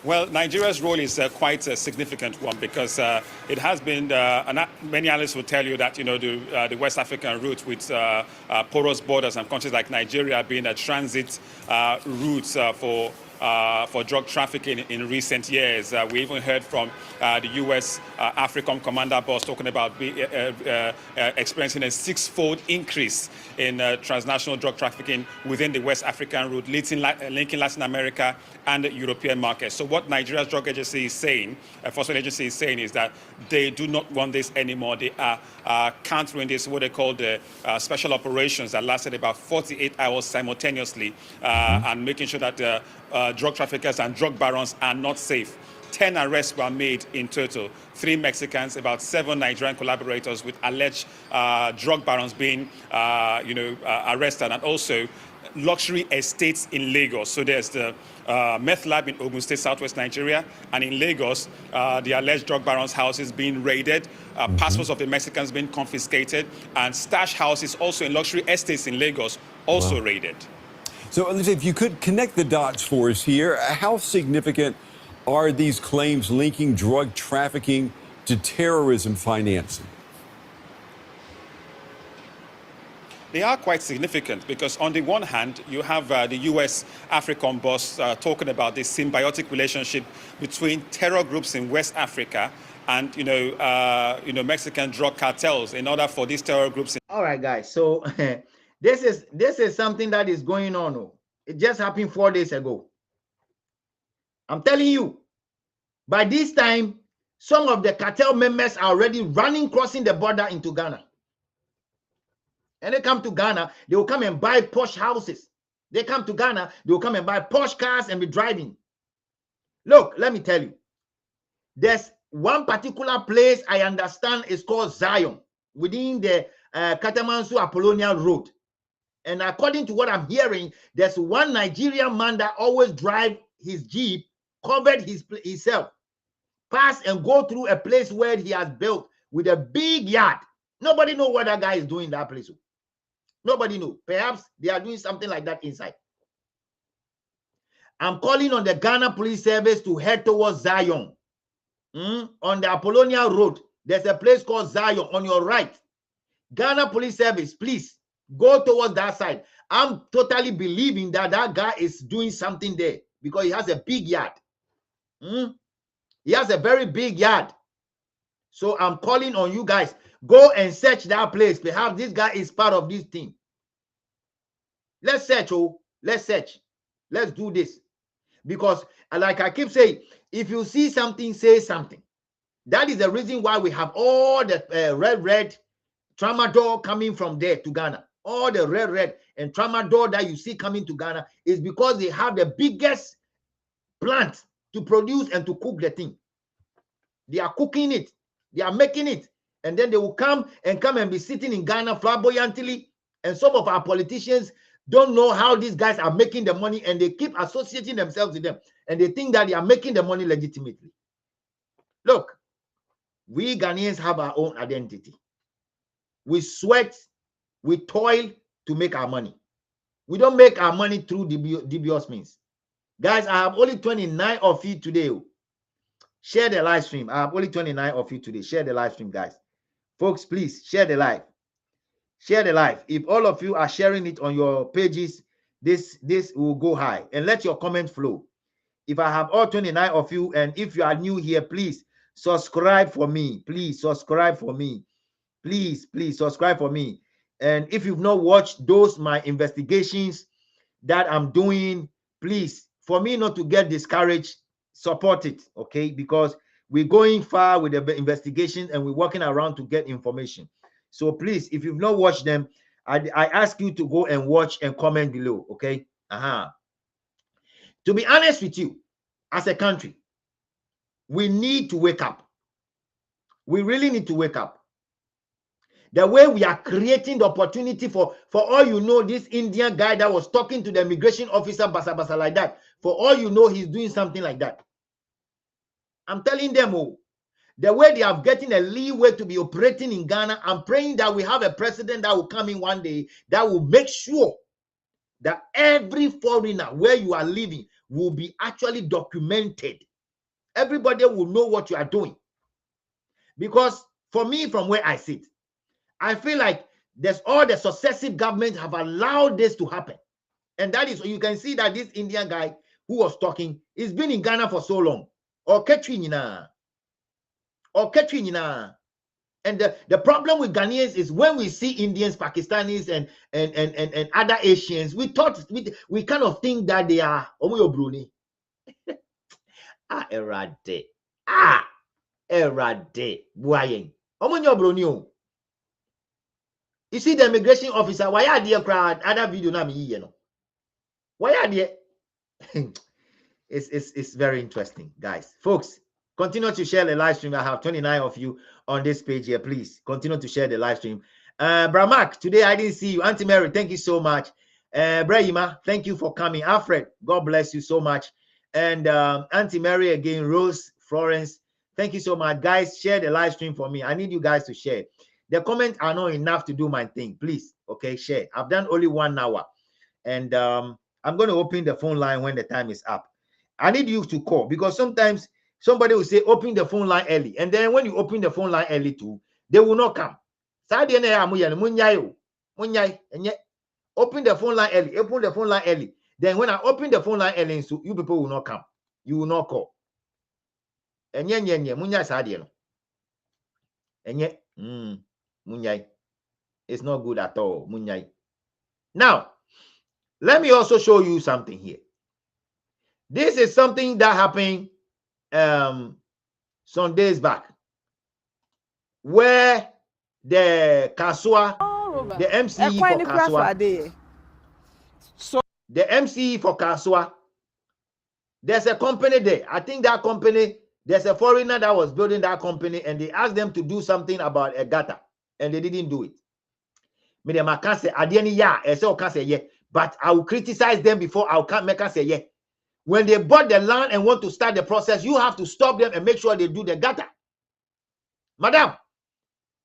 Well, Nigeria's role is quite a significant one, because it has been, many analysts will tell you that, you know, the West African route with porous borders and countries like Nigeria being a transit route for for drug trafficking in recent years. We even heard from the U.S. AFRICOM commander boss talking about experiencing a six-fold increase in transnational drug trafficking within the West African route, linking Latin America and the European market. So what Nigeria's drug agency is saying, enforcement agency is saying, is that they do not want this anymore. They are countering this, what they call the special operations that lasted about 48 hours simultaneously, and making sure that drug traffickers and drug barons are not safe. 10 arrests were made in total. 3 Mexicans, about 7 Nigerian collaborators with alleged drug barons being, arrested, and also luxury estates in Lagos. So there's the meth lab in Ogun State, Southwest Nigeria, and in Lagos, the alleged drug barons' houses being raided, passports of the Mexicans being confiscated, and stash houses also in luxury estates in Lagos also raided. So, Elisa, if you could connect the dots for us here, how significant are these claims linking drug trafficking to terrorism financing? They are quite significant because on the one hand, you have the U.S. AFRICOM boss talking about this symbiotic relationship between terror groups in West Africa and, Mexican drug cartels in order for these terror groups. All right, guys. So this is something that is going on. It just happened 4 days ago. I'm telling you, by this time, some of the cartel members are already crossing the border into Ghana. And they come to Ghana, they will come and buy posh houses. They come to Ghana, they will come and buy posh cars and be driving. Look, let me tell you. There's one particular place I understand is called Zion within the Katamansu Apollonia Road. And according to what I'm hearing, there's one Nigerian man that always drive his Jeep, covered himself, pass and go through a place where he has built with a big yard. Nobody knows what that guy is doing in that place. Nobody knows. Perhaps they are doing something like that inside. I'm calling on the Ghana Police Service to head towards Zion. On the Apollonia Road, there's a place called Zion on your right. Ghana Police Service, please go towards that side. I'm totally believing that that guy is doing something there because he has a big yard. He has a very big yard. So I'm calling on you guys. Go and search that place. Perhaps this guy is part of this team. Let's search. Let's search. Let's do this. Because, like I keep saying, if you see something, say something. That is the reason why we have all the red tramadol coming from there to Ghana. All the red and tramadol that you see coming to Ghana is because they have the biggest plant to produce and to cook the thing. They are cooking it. They are making it. And then they will come and be sitting in Ghana flamboyantly. And some of our politicians don't know how these guys are making the money, and they keep associating themselves with them. And they think that they are making the money legitimately. Look, we Ghanaians have our own identity. We sweat, we toil to make our money. We don't make our money through dubious means. Guys, I have only 29 of you today. Share the live stream. I have only 29 of you today. Share the live stream, guys. Folks, please share the live. Share the live. If all of you are sharing it on your pages, this will go high. And let your comment flow. If I have all 29 of you, and if you are new here, please subscribe for me. Please subscribe for me. Please subscribe for me. And if you've not watched my investigations that I'm doing, please, for me not to get discouraged, support it, okay? Because we're going far with the investigations and we're working around to get information. So please, if you've not watched them, I ask you to go and watch and comment below, okay? To be honest with you, as a country, we need to wake up. We really need to wake up. The way we are creating the opportunity for all you know, this Indian guy that was talking to the immigration officer, basa like that, for all you know, he's doing something like that. I'm telling them, the way they are getting a leeway to be operating in Ghana, I'm praying that we have a president that will come in one day that will make sure that every foreigner where you are living will be actually documented. Everybody will know what you are doing. Because for me, from where I sit, I feel like there's all the successive governments have allowed this to happen. And that is, you can see that this Indian guy who was talking, he's been in Ghana for so long. Or Ketrinina. And the problem with Ghanaians is when we see Indians, Pakistanis, and other Asians, we kind of think that they are Omoyo Bruni. Erade. Erade. Buayen. Omoyo Bruni. You see the immigration officer, why are they crowd? Other video na me, you know. Why are they? It's very interesting, guys. Folks, continue to share the live stream. I have 29 of you on this page here. Please continue to share the live stream. Bramak, today I didn't see you. Auntie Mary, thank you so much. Brahima, thank you for coming. Alfred, God bless you so much. And Auntie Mary again, Rose, Florence, thank you so much. Guys, share the live stream for me. I need you guys to share. The comments are not enough to do my thing. Please, okay, share. I've done only 1 hour. And I'm going to open the phone line when the time is up. I need you to call because sometimes somebody will say, open the phone line early. And then when you open the phone line early too, they will not come. Open the phone line early. Open the phone line early. Then when I open the phone line early, so you people will not come. You will not call. It's not good at all. Now, let me also show you something here. This is something that happened some days back, where the Kasua, the MCE for Kasua, the MCE for Kasua, there's a company there. I think that company, there's a foreigner that was building that company, and they asked them to do something about a gutter, and they didn't do it. But I will criticize them before I will make us say yeah. When they bought the land and want to start the process, you have to stop them and make sure they do the gutter. Madam,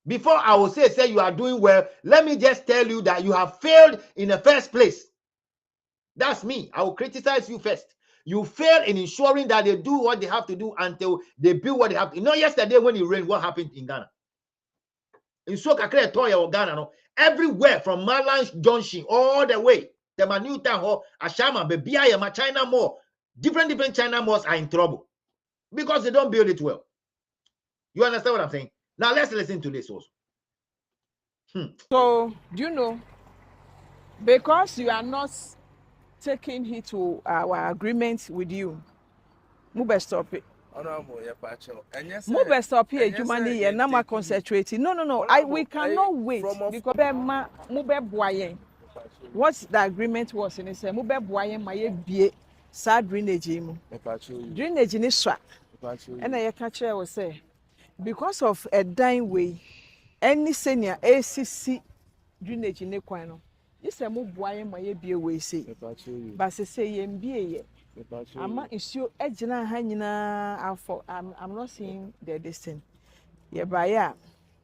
before I will say you are doing well, let me just tell you that you have failed in the first place. That's me. I will criticize you first. You fail in ensuring that they do what they have to do until they build what they have to. You know, yesterday when it rained, what happened in Ghana? In Sokakre Toya or Ghana, no? Everywhere from Malan Junction all the way, the Manuta Hall, Ashama, Bebia, China Mall, different China malls are in trouble because they don't build it well. You understand what I'm saying? Now let's listen to this also. So, do you know, because you are not taking heed to our agreement with you, move stop it. Move stop here, Jumani, and now concentrating. No. We cannot wait because what the agreement was in it, move my be sad drainage. Drainage in this and I catch will say, because of a dying way, any senior ACC drainage in the quino. This a move boy my be away say, but say MBA. I'm not issue ejina hanyina I'm not seeing the distance. Yeah, by ya.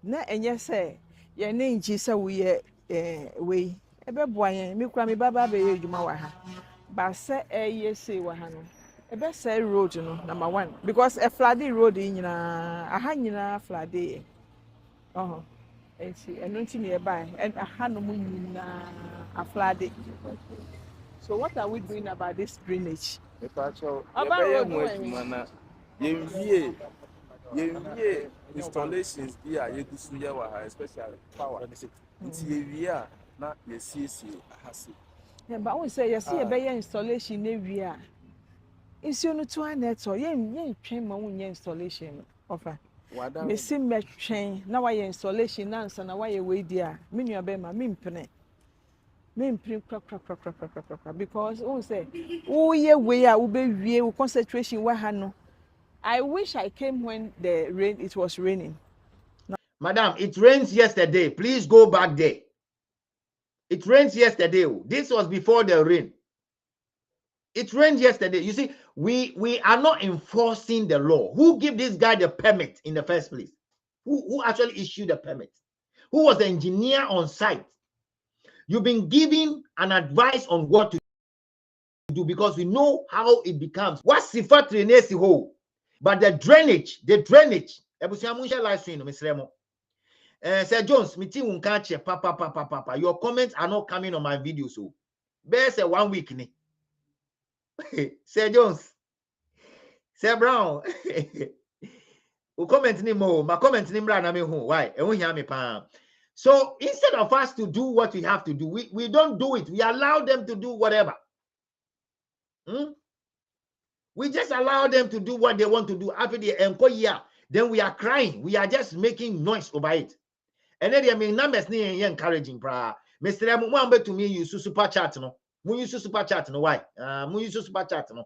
Na enye say ye na nji say we we ebe boy me kura me baba be adwuma wa ha. Ba say eye say wa ha no. Ebe say road no number 1 because a flooded road nyina aha nyina flooded. Enti eno nti ne buy and aha no mu nyina a flooded. So what are we doing about this drainage? Installations here, especially power. Yeah, but we say you see a installation area. It's only 2 net or yen train my own installation offer. Me see me train now I installation answer now why way there. Me you be my because we say ye way we concentration no. I wish I came when it was raining. Madam, it rains yesterday. Please go back there. It rains yesterday. This was before the rain. It rained yesterday. You see, we are not enforcing the law. Who gave this guy the permit in the first place? Who actually issued the permit? Who was the engineer on site? You've been giving an advice on what to do because we know how it becomes. What's the first drainage hole? But the drainage. Sir Jones, papa. Your comments are not coming on my video, so there's a 1 week. Sir Jones, Sir Brown. Who comment ni mo? My comment ni mra na me hu. Why? E hu hear me pa. So instead of us to do what we have to do, we don't do it. We allow them to do whatever. We just allow them to do what they want to do. After the year, then we are crying. We are just making noise over it. And then I mean numbers ni encouraging pra. Mr. Mo to me use super chat no. Mo use super chat no why? Mo use super chat no.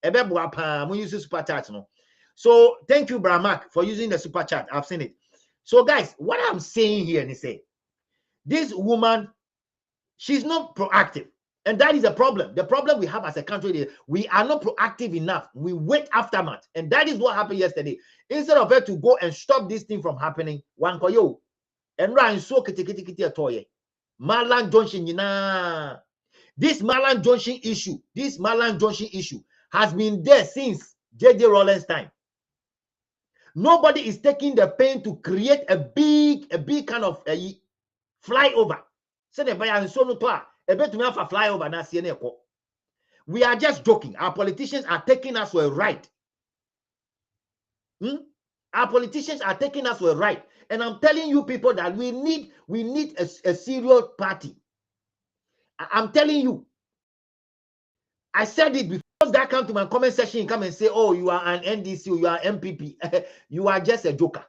Ebe boa pa mo use super chat no. So thank you Bramak for using the super chat. I've seen it. So guys, what I'm saying here is say this woman, she's not proactive. And that is a problem. The problem we have as a country is we are not proactive enough. We wait aftermath. And that is what happened yesterday. Instead of her to go and stop this thing from happening, one koyo and run so kiti atoye. Marlon Junction, this Marlon Junction issue, has been there since J.J. Rollins' time. Nobody is taking the pain to create a big kind of a flyover. So the buyer so no to a bit to me for flyover na see. We are just joking. Our politicians are taking us for a ride. Our politicians are taking us for a ride. And I'm telling you people that we need a serious party. I'm telling you. I said it before. That come to my comment section, come and say, oh, you are an NDC, you are MPP. You are just a joker.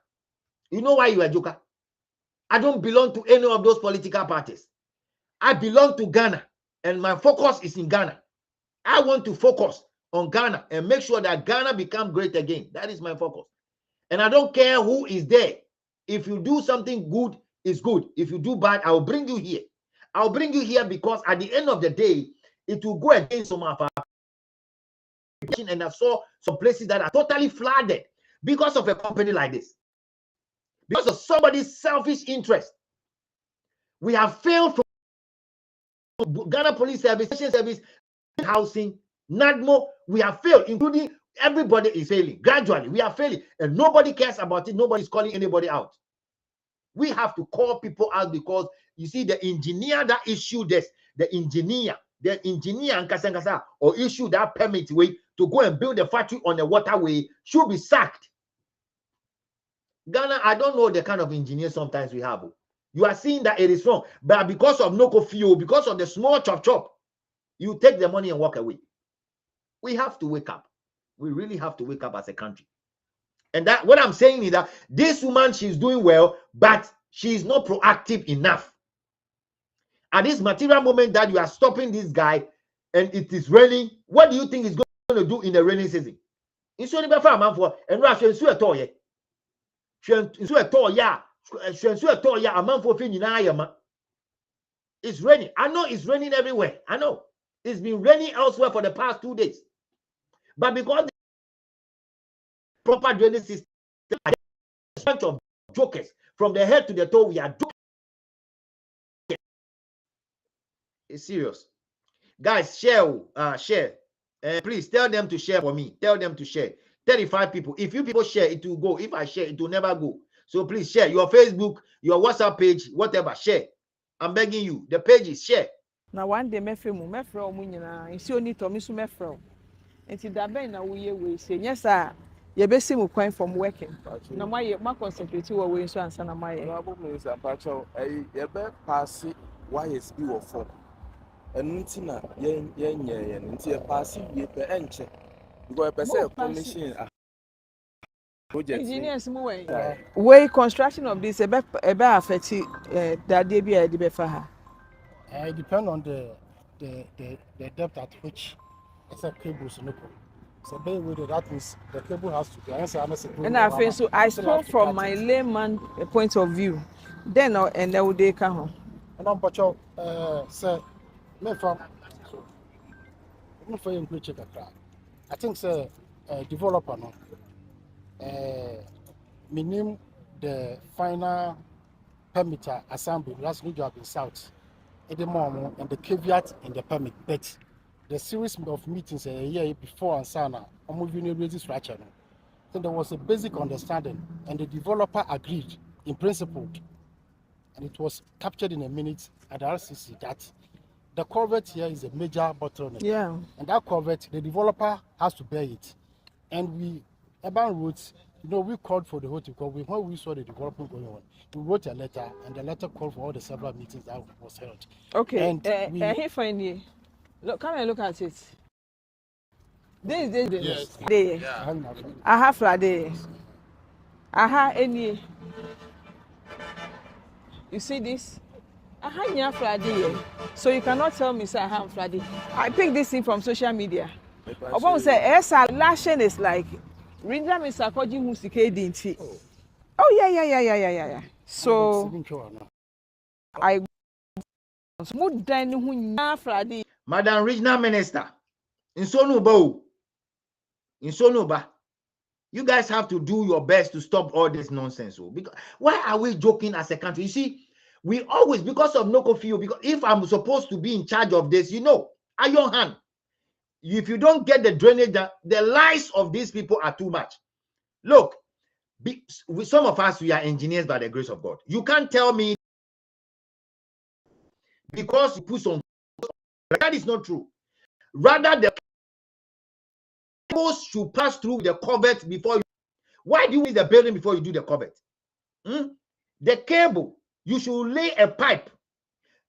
You know why you are a joker? I don't belong to any of those political parties. I belong to Ghana, and my focus is in Ghana. I want to focus on Ghana and make sure that Ghana becomes great again. That is my focus. And I don't care who is there. If you do something good, it's good. If you do bad, I will bring you here. I'll bring you here because at the end of the day, it will go against some of our. And I saw some places that are totally flooded because of a company like this. Because of somebody's selfish interest. We have failed from Ghana Police Service, housing, NADMO. We have failed, including everybody is failing. Gradually, we are failing. And nobody cares about it. Nobody's calling anybody out. We have to call people out because you see the engineer that issued this, the engineer and Kasangasa or issue that permit way to go and build a factory on the waterway should be sacked. Ghana, I don't know the kind of engineer sometimes we have. You are seeing that it is wrong, but because of no fuel, because of the small chop, you take the money and walk away. We have to wake up. We really have to wake up as a country. And that what I'm saying is that this woman, she's doing well, but she's not proactive enough. At this material moment that you are stopping this guy and it is raining, what do you think is going to do in the raining season? It's only for a man for and Russia is a toy. It's raining. I know it's raining everywhere. I know it's been raining elsewhere for the past 2 days, but because the proper drainage system, a bunch of jokers from the head to the toe, we are joking. It's serious, guys. Share. Please tell them to share for me. Tell them to share. 35 people. If you people share, it will go. If I share, it will never go. So please share your Facebook, your WhatsApp page, whatever. Share. I'm begging you. The page is share. Now one day mefrɛ omu nyina nsi oni to mi so mefrɛ. Enti da ben na wo ye we say yes sir. Ye be see mu kwan from working. Na my concentrate wo we so ansa na my. Na abo me say pacho ye be pass wires bi wo for. Enu nti na ye nti ye pass ye pe enche. Because person commission engineers mu way construction of this ebe affect that dey be the befa ha. It depends on the depth at which it's a cable so so that means the cable has to be and I feel so I spoke from my layman point of view then and there would they come and I'm pacho say me from for you check I think say developer no minim the final permitter assembly last new job in south at the moment and the caveat in the permit but the series of meetings a year before and sana almost raising structure then there was a basic understanding and the developer agreed in principle and it was captured in a minute at the RCC that the culvert here is a major bottleneck. Yeah. And that culvert, the developer has to bear it. And we, urban roads, we called for the whole thing because when we saw the development going on, we wrote a letter, and the letter called for all the several meetings that was held. Okay. And here find you. Look, come and look at it. This Yes. day. Yeah. I have Friday. I have any. You see this? I have Friday. So you cannot tell me say I have Friday. I picked this thing from social media. Obon say esa lashing is like Rinja Mr. Koji Musike Dinti. Oh yeah. So I smooth down who Friday. Madam Regional Minister, in Sonuba, you guys have to do your best to stop all this nonsense. Because why are we joking as a country? You see, we always, because of no curfew, because if I'm supposed to be in charge of this, iron hand. If you don't get the drainage, the lies of these people are too much. Look, with some of us, we are engineers by the grace of God. You can't tell me because you put some, that is not true. Rather, the cables should pass through the covert before you. Why do you need the building before you do the covert? The cable, you should lay a pipe.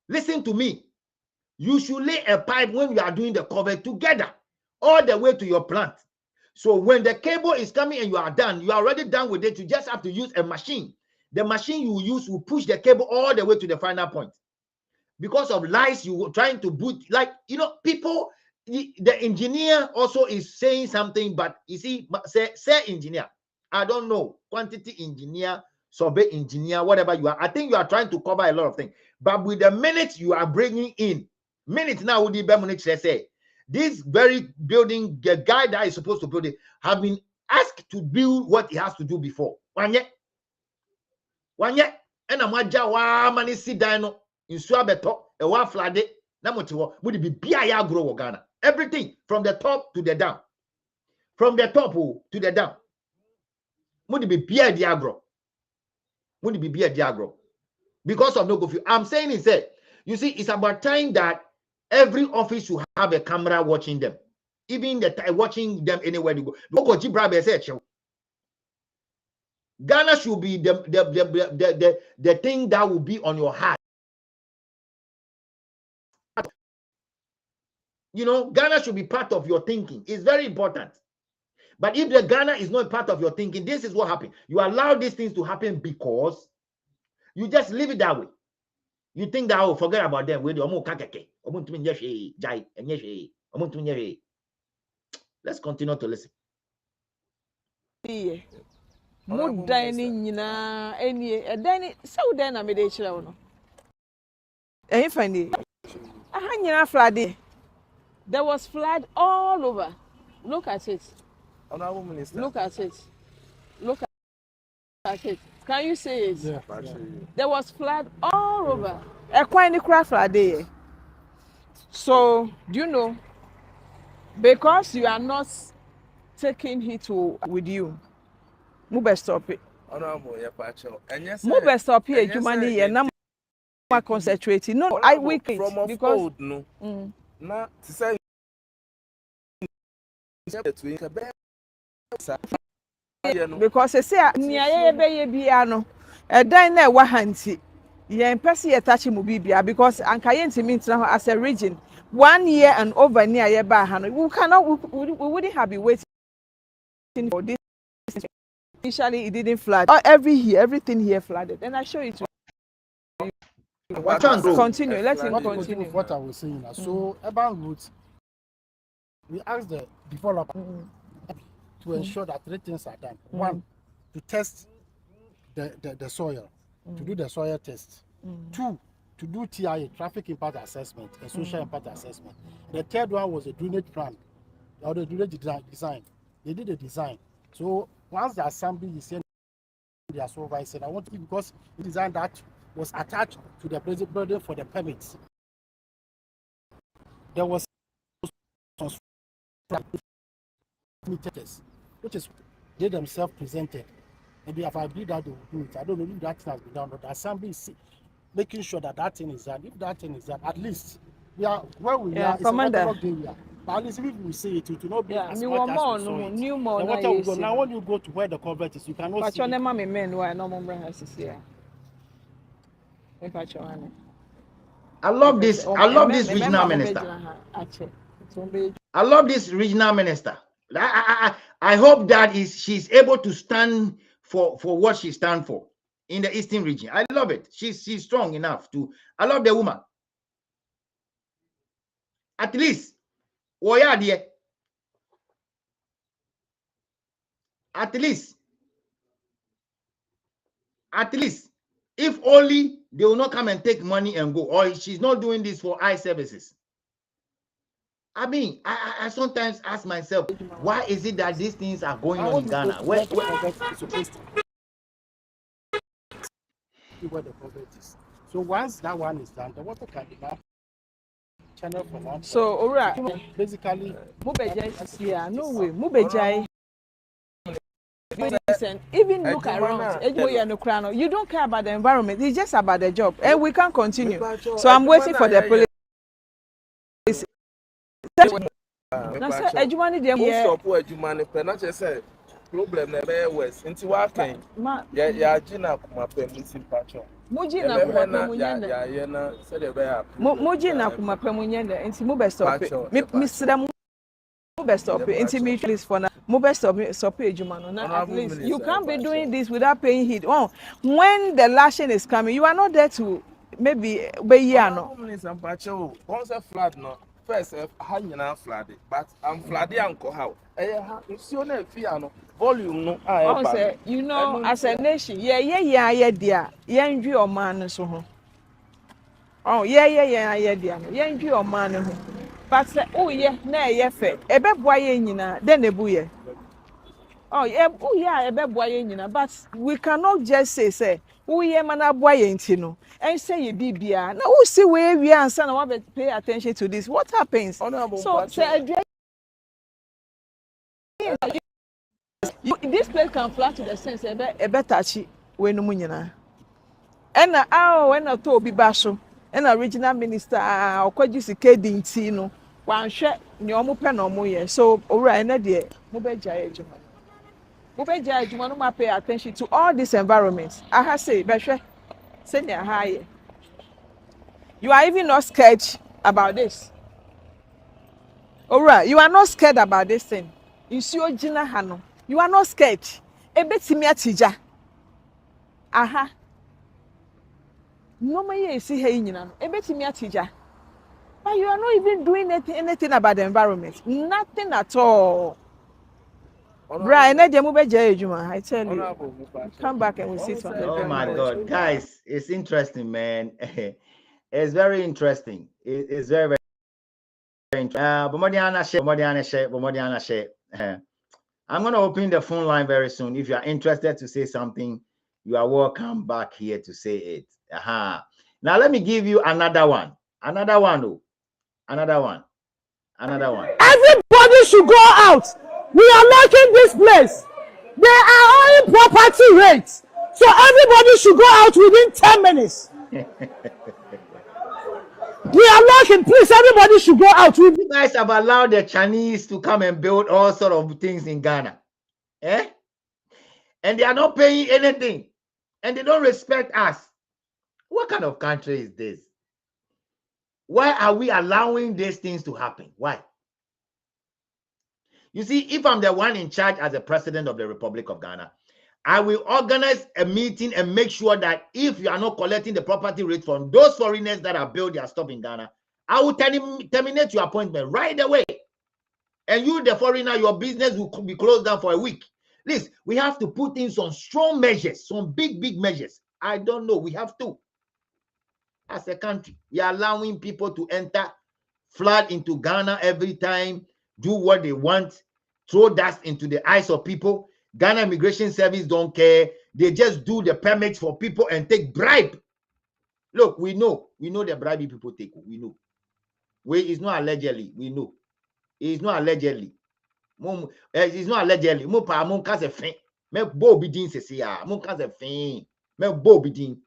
Listen to me. You should lay a pipe when you are doing the covert together, all the way to your plant. So when the cable is coming and you are done, you are already done with it. You just have to use a machine. The machine you use will push the cable all the way to the final point. Because of lies, you were trying to boot, people, the engineer also is saying something, but you see, say engineer, I don't know, quantity engineer, survey engineer, whatever you are. I think you are trying to cover a lot of things. But with the minutes you are bringing in, now, would the say, this very building, the guy that is supposed to build it, have been asked to build what he has to do before. One year, and I'm money sit down in Swabeto, a one flooded, Namotiwo, would be BIA grow Ghana. Everything from the top to the down. From the top to the down. Would be BIA diagro. Would be BIA diagro. Because of no go. I'm saying is that, you see, it's about time that every office should have a camera watching them. Even watching them anywhere they go. Ghana should be the thing that will be on your heart. Ghana should be part of your thinking. It's very important. But if the Ghana is not part of your thinking, this is what happened. You allow these things to happen because you just leave it that way. You think that, forget about them. Let's continue to listen. There was flood all over. Look at it. Honorable Minister. Look at it. Look at it. Can you see it? Yeah. There was flood all over. Friday. So, do you know? Because you are not taking it with you, move stop it. Move stop here, Jumani, and now concentrating. No, I weak it because old, no. Now, to say because I say near biano, a diner wahanti. Yen person attaching mubibia because Ankayenti means now as a region 1 year and over near your bahano. We wouldn't have been waiting for this. Initially, it didn't flood. Every year, everything here flooded. And I show it to you. Continue. Let him continue. What I was saying. So, urban routes, we asked the developer to ensure that 3 things are done. 1, to test the soil, to do the soil test. 2, to do TIA, traffic impact assessment, and social impact assessment. The third one was a drainage plan, or the drainage design. They did the design. So once the assembly is sent to their supervisor, I want to, because the design that was attached to the present building for the permits. There was which is they themselves presented, and they have agreed that they will do it. I don't know if that has been done, but the assembly is making sure that that thing is done. If that thing is done, at least we are where we are. It's a waterlogged area. But at least if we see it, it will not be as much as we saw it. The water will go. Now when you go to where the culvert is, you cannot see it. I love this. I love this regional minister. I love this regional minister. I hope that she's able to stand for what she stands for in the Eastern region. I love it. She's strong enough to. I love the woman. At least, at least, if only they will not come and take money and go, or she's not doing this for eye services. I mean, I sometimes ask myself, why is it that these things are going on in Ghana? Where the culvert is. So once that one is done, the water can be now channel from one. So, all right. Basically, even look around. You don't care about the environment. It's just about the job, and we can't continue. So I'm waiting for the police. Problem never was into what kind. Yeah, Gina kuma pe musim pacho. Muji na kuma pe munyende. Yeah, na said the bear. Muji na kuma pe munyende. Inti mu best stop. Me sida mu best stop. Inti me please for na mu best stop ejuma no. At least you can't be doing this without paying heed. Oh, when the lashing is coming, you are not there to maybe be here no. Munisam pacho. Once a flood no. First, I'm flooded, but I'm flooded uncle how. Volume no. Oh, say, you know, as a nation, yeah, dear. Young your man so home. Oh, yeah, dear. Young your man home. But say, oh, yeah, nay, fair. A bad boy in then a buoy. Oh, yeah, a bad boy in but we cannot just say, oh, yeah, man, a boy ain't you know. And say you BBR. Now, who see where we are, and son, I want to pay attention to this. What happens? So, say, this place can fly to the sense a better chi when munina. And when I told Bibaso, and a regional minister, or quite just a kidding tino, one share no pen or more. So, all right, Nadia, Mubeja, you want to pay attention to all these environments. I have say, Besha, send your high. You are even not scared about this. All right, you are not scared about this thing. You see your Gina Hano. You are not scared. A bit tija. Aha. No may see her in a bit tija. But you are not even doing anything about the environment. Nothing at all. Brian, I tell you. Come back and we'll see something. Oh my God, guys, it's interesting, man. It's very interesting. It's very interesting. I'm going to open the phone line very soon. If you are interested to say something, you are welcome back here to say it. Now, let me give you another one. Another one. Everybody should go out. We are making this place. They are owing property rates. So everybody should go out within 10 minutes. We are locking. Please, everybody should go out. You guys have allowed the Chinese to come and build all sort of things in Ghana. And they are not paying anything. And they don't respect us. What kind of country is this? Why are we allowing these things to happen? Why? You see, if I'm the one in charge as the president of the Republic of Ghana, I will organize a meeting and make sure that if you are not collecting the property rate from those foreigners that are building their stuff in Ghana, I will terminate your appointment right away. And you, the foreigner, your business will be closed down for a week. Listen, we have to put in some strong measures, some big measures. I don't know. We have to. As a country, we are allowing people to enter, flood into Ghana every time, do what they want, throw dust into the eyes of people. Ghana Immigration Service don't care. They just do the permits for people and take bribe. Look, we know the bribe people take. We know. It's not allegedly. We know. It's not allegedly. It's not allegedly. Mon case fin. Me bo bidin se ya. Mon case fin. Me bo bidin.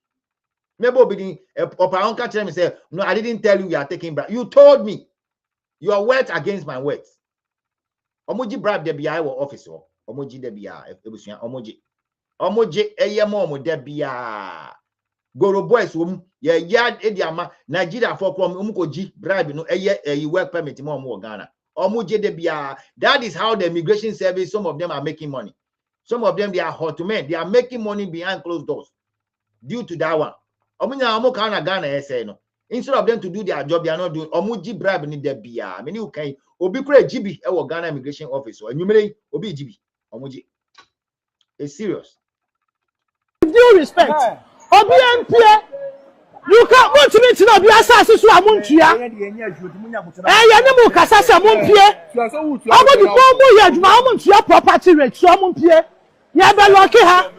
Maybe obedient. Opa uncle tell me say, no, I didn't tell you we are taking bribe. You told me your words against my words. Omoji bribe the BI or officer. Omoji the BI. Omoji eyemo de BI. Goro boys ya yard ediama Nigeria for umkoji bribe no work permit mo Ghana. Omoji de BI. That is how the immigration service, some of them are making money. Some of them, they are hot men. They are making money behind closed doors due to that one. Instead of them to do their job, they are not doing. Omuji bribe ni debia. Many who can obi kure GB ewo Ghana immigration office. And you may obi GB. Omuji. It's serious. With due respect, obi MPA, you can't want to meet no be assassin so amuntua. Yene mu kasa se amunpie. Omo di bombo ye adwuma amuntua property rate so amunpie. Ye be lucky ha.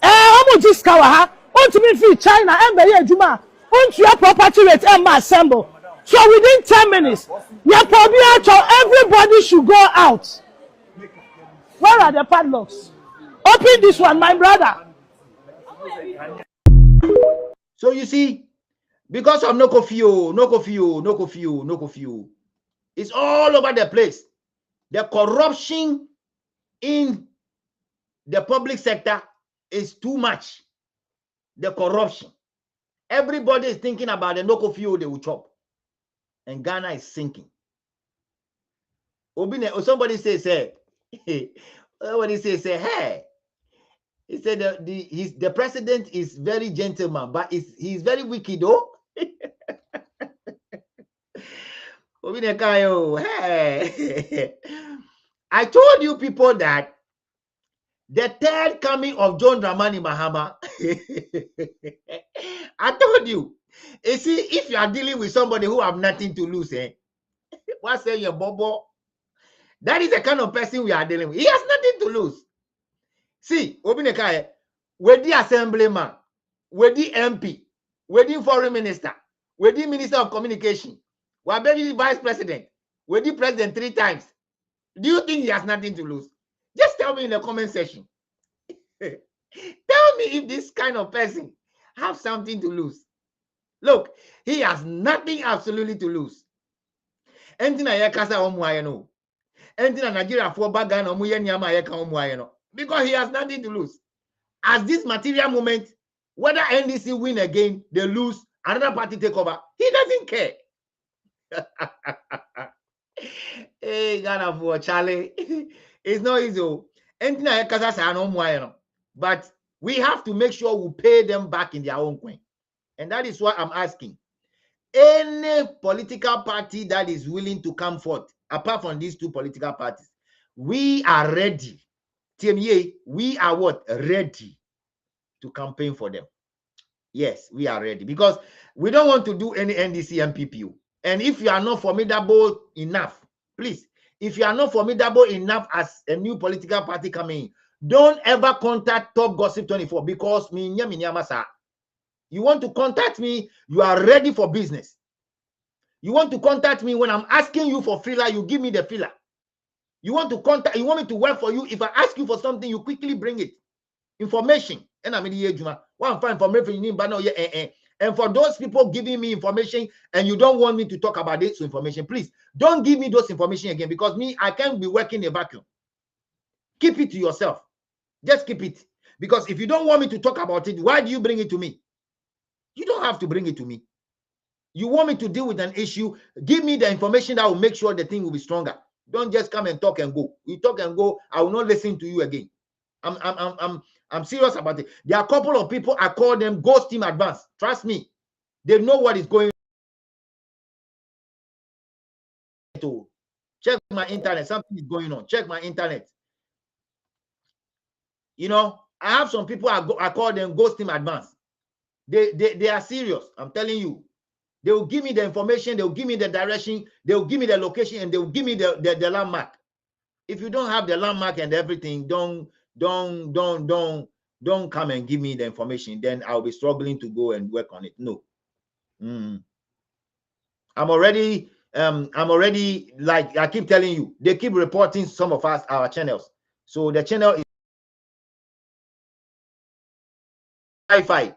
Omo discover ha. Ultimate fee China and be adwuma. Untua property rate and assemble. So within 10 minutes, everybody should go out. Where are the padlocks? Open this one, my brother. So you see, because of no curfew, it's all over the place. The corruption in the public sector is too much. The corruption. Everybody is thinking about the no curfew they will chop. And Ghana is sinking. Somebody says, hey, he said the president is very gentleman, but he's very wicked, though. Hey. I told you people that the third coming of John Dramani Mahama, I told you. You see, if you are dealing with somebody who have nothing to lose, what's saying your bobo? That is the kind of person we are dealing with. He has nothing to lose. See, Obinekaye, with the assemblyman, with the MP, with the foreign minister, with the minister of communication, with the vice president, with the president 3 times. Do you think he has nothing to lose? Just tell me in the comment section. Tell me if this kind of person have something to lose. Look, he has nothing absolutely to lose. Anything I kasa omuayeno. Anything Nigeria for bagano muyanyama yeka omuayeno. Because he has nothing to lose. As this material moment, whether NDC win again, they lose, another party take over, he doesn't care. Hey, Ghana for Charlie. It's not easy. Anything I kasa sa omuayeno. But we have to make sure we pay them back in their own coin. And that is what I'm asking. Any political party that is willing to come forth, apart from these 2 political parties, we are ready. TMA, we are what? Ready to campaign for them. Yes, we are ready. Because we don't want to do any NDC and PPU. And if you are not formidable enough, please, if you are not formidable enough as a new political party coming in, don't ever contact Top Gossip 24 because you want to contact me, you are ready for business. You want to contact me when I'm asking you for filler, you give me the filler. You want to contact, you want me to work for you. If I ask you for something, you quickly bring it. Information. And I'm in the age, one fine information, and for those people giving me information and you don't want me to talk about this information, please don't give me those information again because me, I can't be working in a vacuum. Keep it to yourself. Just keep it. Because if you don't want me to talk about it, why do you bring it to me? You don't have to bring it to me. You want me to deal with an issue, give me the information that will make sure the thing will be stronger. Don't just come and talk and go. You talk and go, I will not listen to you again. I'm serious about it. There are a couple of people, I call them Ghost Team Advance. Trust me. They know what is going on. Check my internet. Something is going on. Check my internet. You know, I have some people, I call them Ghost Team Advance. They are serious. I'm telling you. They will give me the information. They will give me the direction. They will give me the location, and they will give me the landmark. If you don't have the landmark and everything, don't come and give me the information. Then I'll be struggling to go and work on it. No. I'm already like I keep telling you. They keep reporting some of our channels. So the channel is Wi-Fi.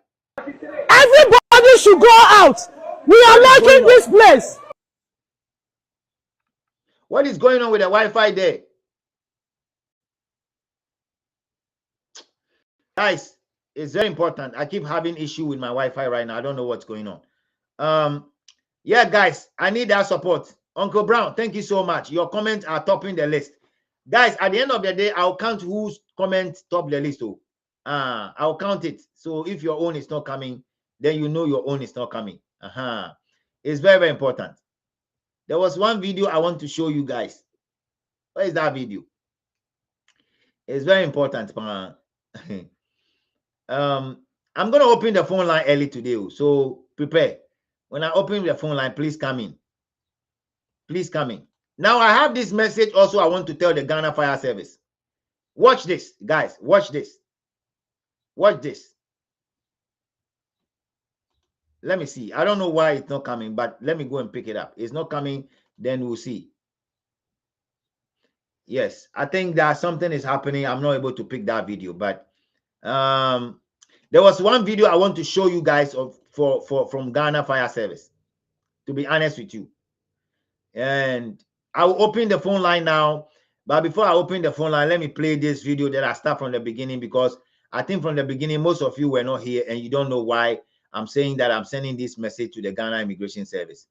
Everybody should go out. We are locking this place. What is going on with the Wi-Fi there? Guys, it's very important. I keep having issue with my Wi-Fi right now. I don't know what's going on. Yeah, guys, I need that support. Uncle Brown, thank you so much. Your comments are topping the list. Guys, at the end of the day, I'll count whose comments top the list. I'll count it. So if your own is not coming, then you know your own is not coming. It's very, very important. There was one video I want to show you guys. Where is that video? It's very important. I'm going to open the phone line early today, so prepare. When I open the phone line, please come in. Please come in. Now, I have this message also I want to tell the Ghana Fire Service. Watch this, guys. Watch this. Watch this. Let me see. I don't know why it's not coming, but let me go and pick it up. It's not coming, then we'll see. Yes, I think that something is happening. I'm not able to pick that video, but there was one video I want to show you guys from Ghana Fire Service, to be honest with you. And I will open the phone line now. But before I open the phone line, let me play this video that I start from the beginning, because I think from the beginning, most of you were not here and you don't know why I'm saying that I'm sending this message to the Ghana Immigration Service.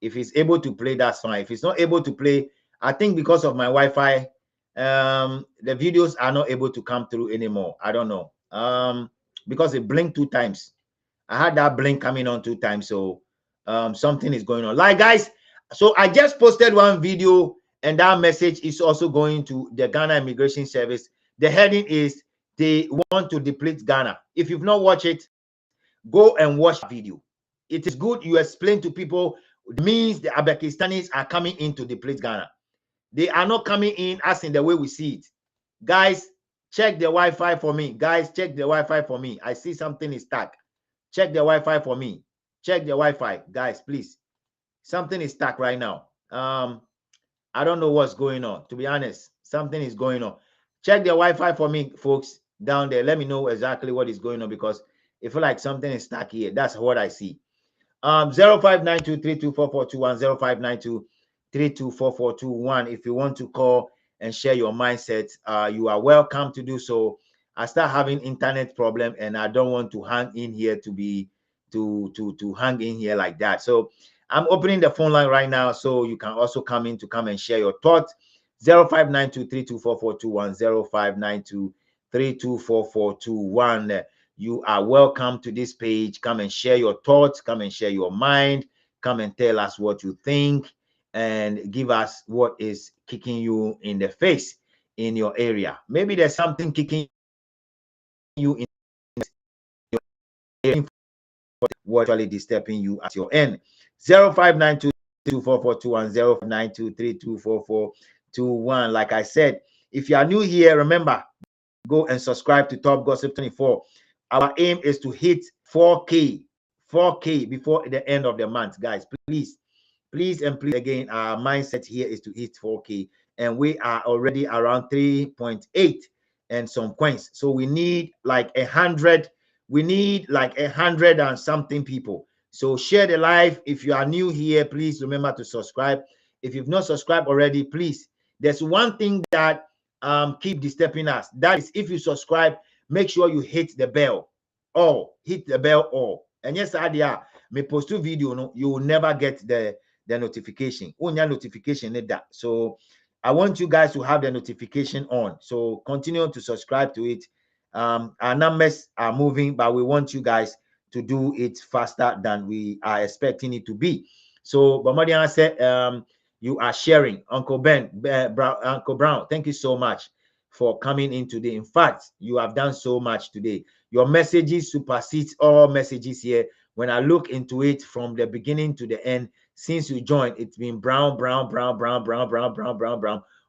If it's able to play, that's fine. If it's not able to play, I think because of my Wi-Fi, the videos are not able to come through anymore. I don't know. Because it blinked 2 times. I had that blink coming on 2 times. So something is going on. Like, guys, so I just posted one video and that message is also going to the Ghana Immigration Service. The heading is, they want to deplete Ghana. If you've not watched it, go and watch the video. It is good you explain to people, it means the Abekistanis are coming in to deplete Ghana. They are not coming in as in the way we see it. Guys, check the Wi-Fi for me. Guys, check the Wi-Fi for me. I see something is stuck. Check the Wi-Fi for me. Check the Wi-Fi. Guys, please. Something is stuck right now. I don't know what's going on. To be honest, something is going on. Check the Wi-Fi for me, folks, down there. Let me know exactly what is going on, because it feels like something is stuck here. That's what I see. 0592324421, 0592324421. If you want to call and share your mindset, you are welcome to do so. I start having internet problem and I don't want to hang in here to hang in here like that. So I'm opening the phone line right now, so you can also come in to come and share your thoughts. 0592324421, 0592324421. You are welcome to this page. Come and share your thoughts. Come and share your mind. Come and tell us what you think and give us what is kicking you in the face in your area. Maybe there's something kicking you in your area, what actually disturbing you at your end. 0592344210, 0592324421. Like I said, if you are new here, remember, go and subscribe to Top Gossip 24. Our aim is to hit 4K before the end of the month, guys. Please and please, again, our mindset here is to hit 4K, and we are already around 3.8 and some coins. So we need like 100. We need like 100 and something people. So share the live. If you are new here, please remember to subscribe. If you've not subscribed already, please. There's one thing that keep disturbing us. That is, if you subscribe, make sure you hit the bell. Hit the bell. And yes, idea me post a video, no, you will never get the notification. Only notification need that. So I want you guys to have the notification on. So continue to subscribe to it. Our numbers are moving, but we want you guys to do it faster than we are expecting it to be. So Bamadian said, you are sharing. Uncle Brown, thank you so much for coming in today. In fact, you have done so much today. Your messages supersedes all messages here. When I look into it from the beginning to the end, since you joined, it's been brown.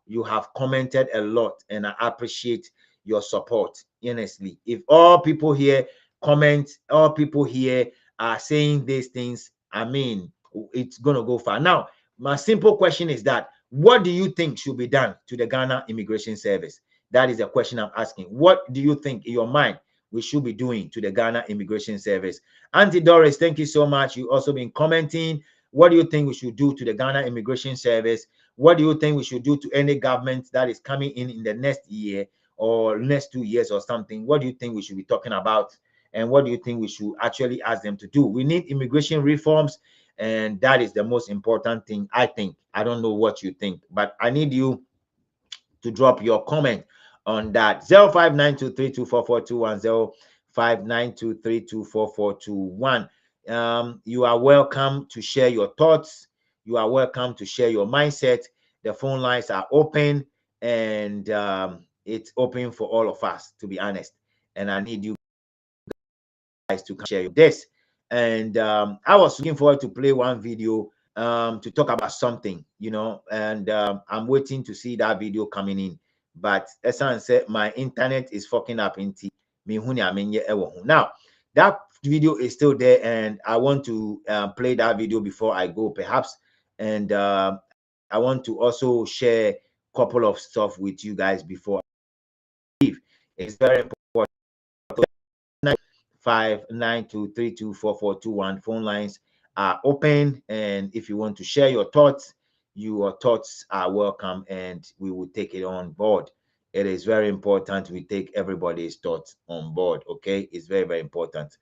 You have commented a lot, and I appreciate your support, honestly. If all people here comment, all people here are saying these things, I mean, it's gonna go far. Now, my simple question is that, what do you think should be done to the Ghana Immigration Service? That is the question I'm asking. What do you think in your mind? we should be doing to the Ghana Immigration Service. Auntie Doris, thank you so much. You also been commenting. What do you think we should do to the Ghana Immigration Service? What do you think we should do to any government that is coming in the next year or next 2 years or something? What do you think we should be talking about? And what do you think we should actually ask them to do? We need immigration reforms, and that is the most important thing, I think. I don't know what you think, but I need you to drop your comment on that. 0592324421, 0592324421. You are welcome to share your thoughts. You are welcome to share your mindset. The phone lines are open, and it's open for all of us, to be honest. And I need you guys to share this. And I was looking forward to play one video to talk about something, you know, and I'm waiting to see that video coming in. But as I said, my internet is fucking up in now. That video is still there, and I want to play that video before I go, perhaps. And I want to also share a couple of stuff with you guys before I leave. It's very important. 592324421. Phone lines are open, and if you want to share your thoughts are welcome, and we will take it on board. It is very important we take everybody's thoughts on board. Okay, it's very, very important.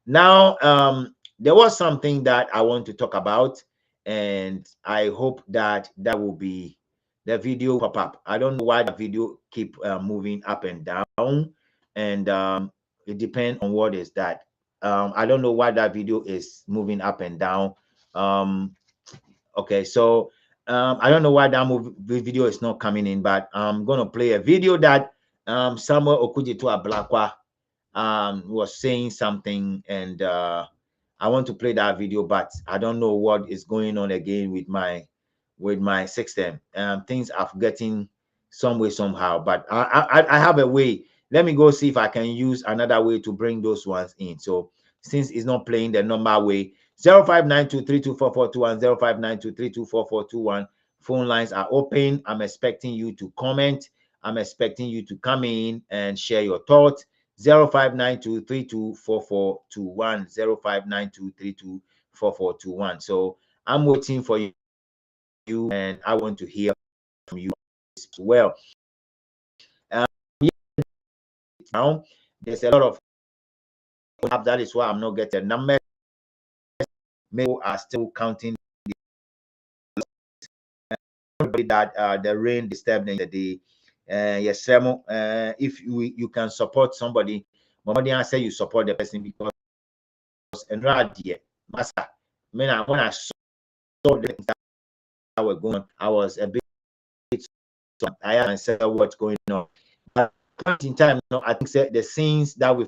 Now there was something that I want to talk about, and I hope that will be the video pop up. I don't know why the video keep moving up and down, and it depends on what is that. I don't know why that video is moving up and down. Okay, so I don't know why that video is not coming in, but I'm gonna play a video that Samuel Okudzeto Ablakwa was saying something, and I want to play that video, but I don't know what is going on again with my system. Things are getting some way somehow, but I have a way. Let me go see if I can use another way to bring those ones in. So since it's not playing the number way, 0592324421, 0592324421. Phone lines are open. I'm expecting you to comment. I'm expecting you to come in and share your thoughts. 0592324421, 0592324421. So I'm waiting for you, and I want to hear from you as well. Now there's a lot of that is why I'm not getting numbers. People are still counting that the rain disturbed the day. Yes, if you can support somebody, but I say you support the person, because and master, when I saw the things that were going on, I was a bit, I asked myself what's going on. But point in time, I think the scenes that we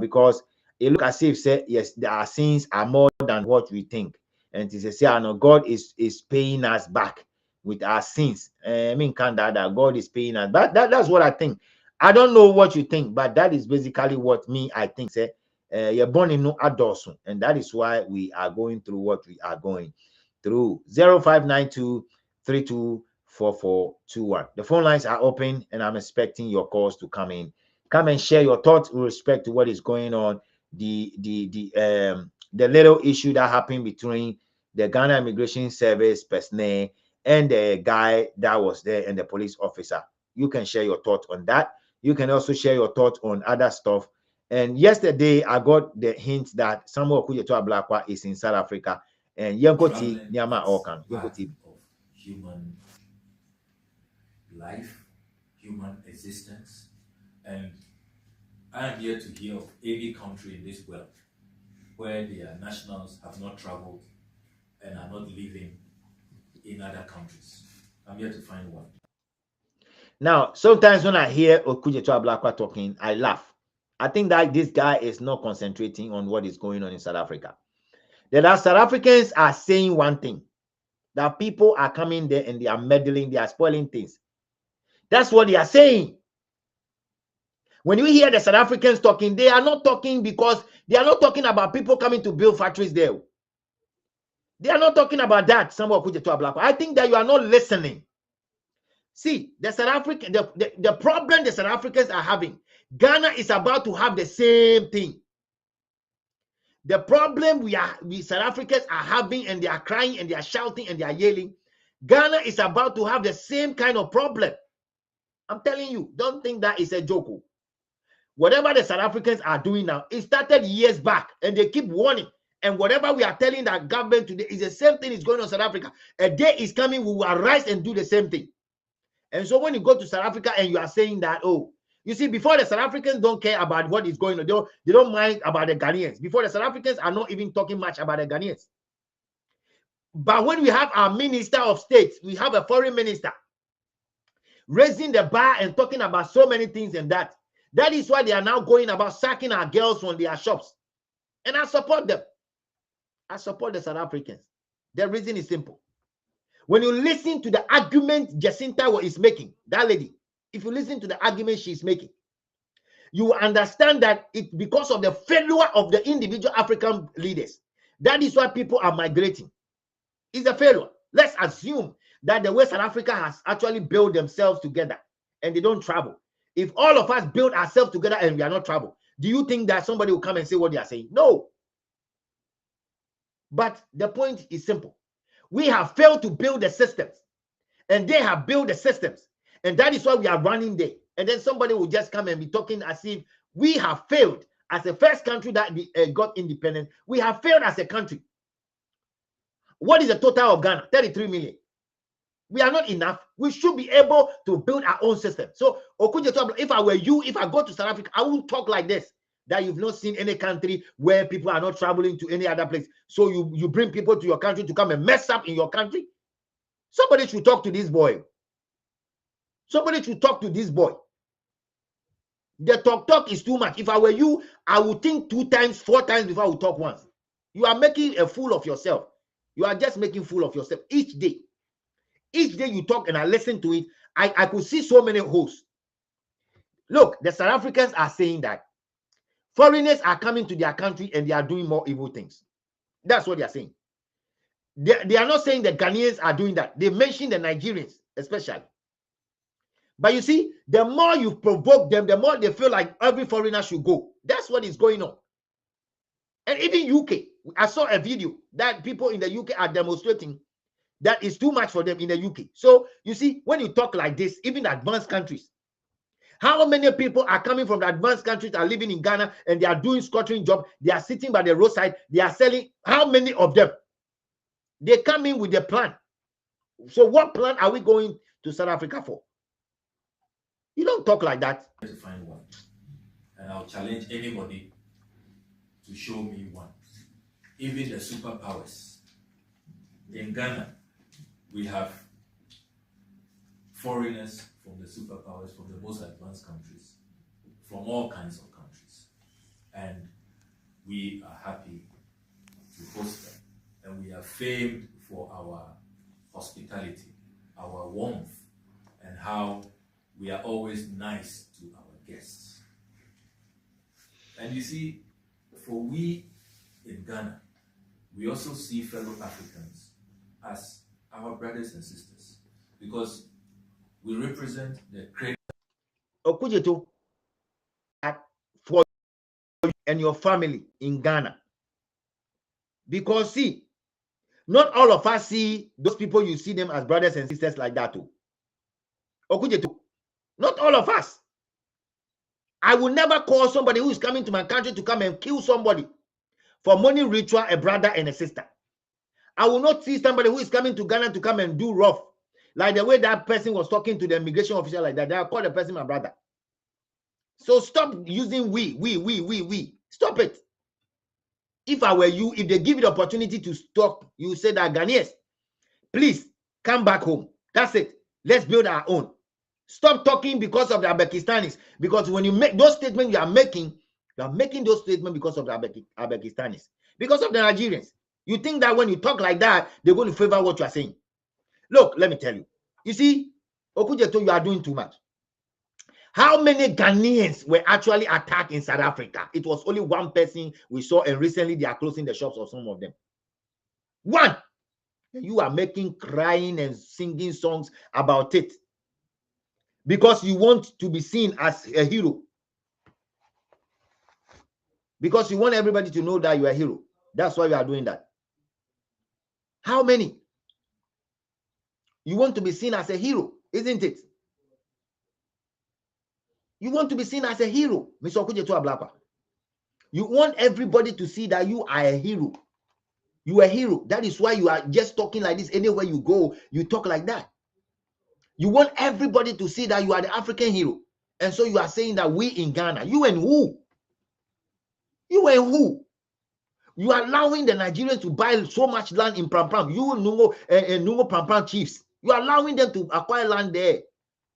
because it look as if say yes, our sins are more than what we think, and to say no, God is paying us back with our sins. God is paying us. But that's what I think. I don't know what you think, but that is basically what I think. Say you're born in no adults, and that is why we are going through what we are going through. 0592324421. The phone lines are open, and I'm expecting your calls to come in. Come and share your thoughts with respect to what is going on. The little issue that happened between the Ghana Immigration Service personnel and the guy that was there and the police officer. You can share your thoughts on that. You can also share your thoughts on other stuff. And yesterday, I got the hint that Samuel Okudzeto Ablakwa is in South Africa, and Yankoti Nyama Okan. Yankoti. Human life, human existence, and I am here to hear of any country in this world where their nationals have not traveled and are not living in other countries. I'm here to find one. Now, sometimes when I hear Okudzeto Ablakwa talking, I laugh. I think that this guy is not concentrating on what is going on in South Africa. The South Africans are saying one thing, that people are coming there and they are meddling, they are spoiling things. That's what they are saying. When you hear the South Africans talking, they are not talking because they are not talking about people coming to build factories there. They are not talking about that. I think that you are not listening. See, the South African, the problem the South Africans are having, Ghana is about to have the same thing. The problem we South Africans are having, and they are crying and they are shouting and they are yelling, Ghana is about to have the same kind of problem. I'm telling you, don't think that is a joke. Whatever the South Africans are doing now, it started years back, and they keep warning. And whatever we are telling that government today is the same thing is going on in South Africa. A day is coming, we will arise and do the same thing. And so when you go to South Africa and you are saying that, oh, you see, before the South Africans don't care about what is going on, they don't mind about the Ghanaians. Before, the South Africans are not even talking much about the Ghanaians. But when we have our minister of state, we have a foreign minister raising the bar and talking about so many things, and that is why they are now going about sacking our girls from their shops. And I support them. I support the South Africans. The reason is simple. When you listen to the argument Jacinta is making, that lady, if you listen to the argument she's making, you understand that it's because of the failure of the individual African leaders. That is why people are migrating. It's a failure. Let's assume that the way South Africa has actually built themselves together and they don't travel. If all of us build ourselves together and we are not travel, do you think that somebody will come and say what they are saying? No. But the point is simple. We have failed to build the systems, and they have built the systems, and that is why we are running there. And then somebody will just come and be talking as if we have failed as the first country that got independent. We have failed as a country. What is the total of Ghana? 33 million. We are not enough. We should be able to build our own system. So, if I were you, if I go to South Africa, I wouldn't talk like this. That you've not seen any country where people are not traveling to any other place. So you bring people to your country to come and mess up in your country. Somebody should talk to this boy. Somebody should talk to this boy. The talk is too much. If I were you, I would think 2 times, 4 times before I would talk once. You are making a fool of yourself. You are just making fool of yourself each day. Each day you talk and I listen to it, I could see so many hosts. Look, the South Africans are saying that foreigners are coming to their country and they are doing more evil things. That's what they are saying. They are not saying the Ghanaians are doing that. They mention the Nigerians especially. But you see, the more you provoke them, the more they feel like every foreigner should go. That's what is going on. And even UK, I saw a video that people in the UK are demonstrating that is too much for them in the UK. So you see, when you talk like this, even advanced countries, how many people are coming from the advanced countries, are living in Ghana, and they are doing squattering job? They are sitting by the roadside. They are selling. How many of them? They come in with a plan. So what plan are we going to South Africa for? You don't talk like that. To find one, and I'll challenge anybody to show me one. Even the superpowers. In Ghana, we have foreigners from the superpowers, from the most advanced countries, from all kinds of countries. And we are happy to host them. And we are famed for our hospitality, our warmth, and how we are always nice to our guests. And you see, for we in Ghana, we also see fellow Africans as our brothers and sisters, because we represent the creator. Okujeto, for you and your family in Ghana. Because see, not all of us see those people, you see them as brothers and sisters like that too. Okujeto, not all of us. I will never call somebody who is coming to my country to come and kill somebody for money ritual a brother and a sister. I will not see somebody who is coming to Ghana to come and do rough, like the way that person was talking to the immigration official like that. They call the person my brother. So stop using we. Stop it. If I were you, if they give you the opportunity to stop, you say that Ghanaians, please come back home. That's it. Let's build our own. Stop talking because of the Uzbekistanis. Because when you make those statements, you are making those statements because of the Uzbekistanis, because of the Nigerians. You think that when you talk like that, they're going to favor what you are saying. Look, let me tell you. You see, Okujeto, you are doing too much. How many Ghanaians were actually attacked in South Africa? It was only one person we saw, and recently they are closing the shops of some of them. One. You are making crying and singing songs about it. because you want to be seen as a hero. Because you want everybody to know that you are a hero. That's why you are doing that. How many? You want to be seen as a hero, isn't it? You want to be seen as a hero, Mr. Okujeto Ablakwa. You want everybody to see that you are a hero. You are a hero. That is why you are just talking like this. Anywhere you go, you talk like that. You want everybody to see that you are the African hero. And so you are saying that we in Ghana, you and who? You and who? You are allowing the Nigerians to buy so much land in Pram. You Nungo Pram chiefs. You are allowing them to acquire land there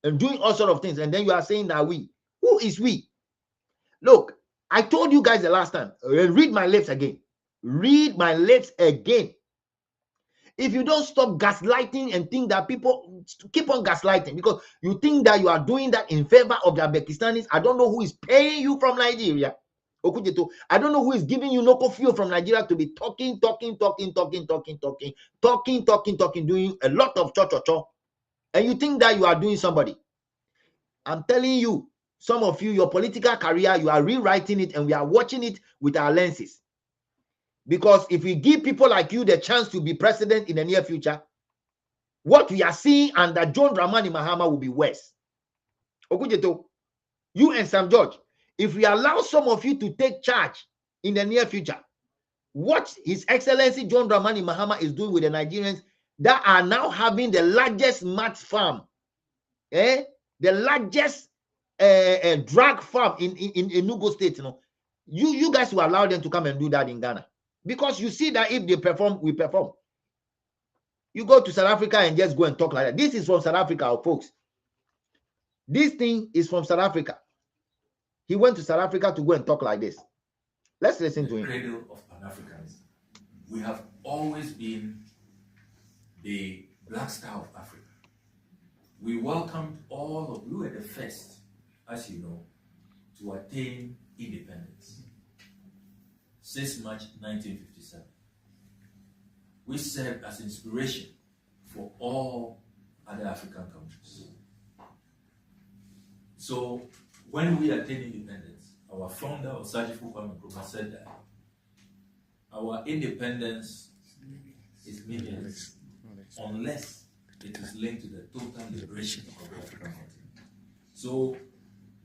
and doing all sort of things. And then you are saying that we. Who is we? Look, I told you guys the last time. Read my lips again. Read my lips again. If you don't stop gaslighting and think that people keep on gaslighting because you think that you are doing that in favor of the Uzbekistanis, I don't know who is paying you from Nigeria. I don't know who is giving you no fuel from Nigeria to be talking, doing a lot of cho. And you think that you are doing somebody. I'm telling you, some of you, your political career, you are rewriting it and we are watching it with our lenses. Because if we give people like you the chance to be president in the near future, what we are seeing under John Dramani Mahama will be worse. Okujeto, you and Sam George, if we allow some of you to take charge in the near future, what His Excellency John Dramani Mahama is doing with the Nigerians that are now having the largest mat farm, the largest drug farm in Enugu State, you guys will allow them to come and do that in Ghana. Because you see that if they perform, we perform. You go to South Africa and just go and talk like that. This is from South Africa, folks. This thing is from South Africa. He went to South Africa to go and talk like this. Let's listen to him. Cradle of Pan-Africanism. We have always been the black star of Africa. We welcomed all of, we were the first, as you know, to attain independence. 6 March 1957. We served as inspiration for all other African countries. So when we attained independence, our founder, Osagyefo Kwame Nkrumah, said that our independence is meaningless unless it is linked to the total liberation of the African continent. So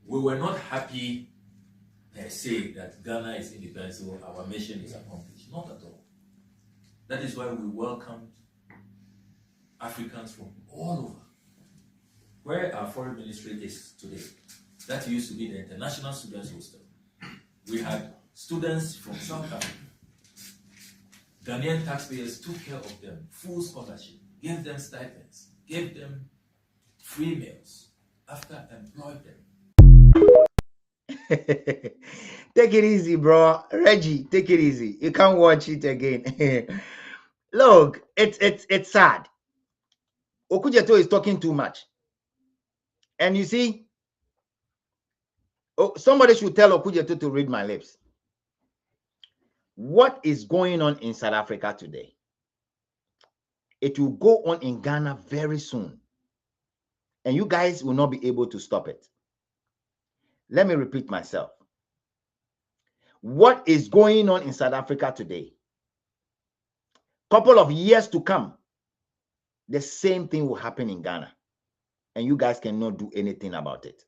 we were not happy per se that Ghana is independent, so our mission is accomplished. Not at all. That is why we welcomed Africans from all over. Where our foreign ministry is today, that used to be the International Students Hostel. We had students from South Africa. Ghanaian taxpayers took care of them, full scholarship, gave them stipends, gave them free meals, after employed them. Take it easy, bro. Reggie, take it easy. You can't watch it again. Look, it's sad. Okujeto is talking too much. And you see, somebody should tell Okujeto to read my lips. What is going on in South Africa today? It will go on in Ghana very soon. And you guys will not be able to stop it. Let me repeat myself. What is going on in South Africa today? Couple of years to come, the same thing will happen in Ghana. And you guys cannot do anything about it.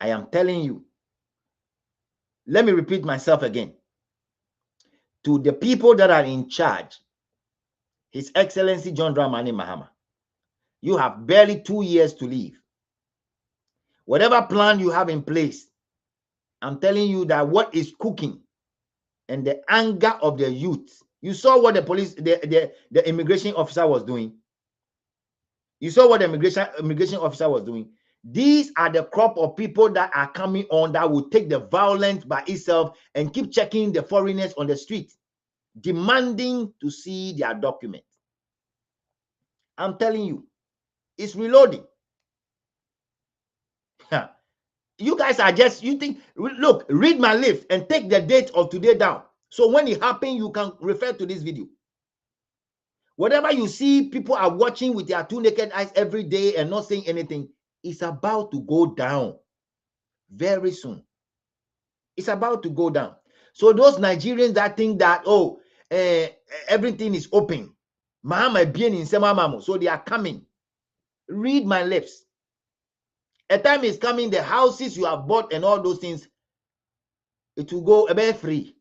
I am telling you. Let me repeat myself again. To the people that are in charge, His Excellency John Dramani Mahama, you have barely 2 years to leave. Whatever plan you have in place, I'm telling you that what is cooking and the anger of the youth. You saw what the police, the immigration officer was doing. You saw what the immigration officer was doing. These are the crop of people that are coming on that will take the violence by itself and keep checking the foreigners on the street, demanding to see their documents. I'm telling you, it's reloading. You guys are just, you think, look, read my lips and take the date of today down. So when it happens, you can refer to this video. Whatever you see, people are watching with their 2 naked eyes every day and not saying anything. is about to go down very soon. It's about to go down. So those Nigerians that think that, oh, everything is open, so they are coming. Read my lips. A time is coming, the houses you have bought and all those things, it will go a bit free.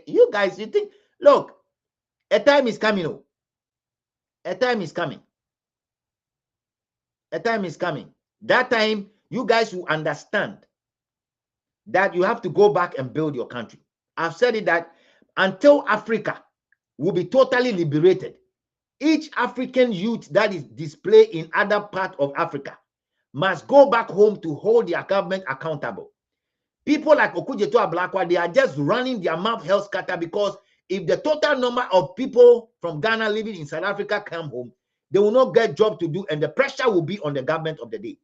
You guys, you think, look, a time is coming. Oh. A time is coming. A time is coming. That time, you guys will understand that you have to go back and build your country. I've said it that until Africa will be totally liberated, each African youth that is displayed in other parts of Africa must go back home to hold their government accountable. People like Okujeto Ablakwa, they are just running their mouth hell scatter, because if the total number of people from Ghana living in South Africa come home, they will not get job to do, and the pressure will be on the government of the day.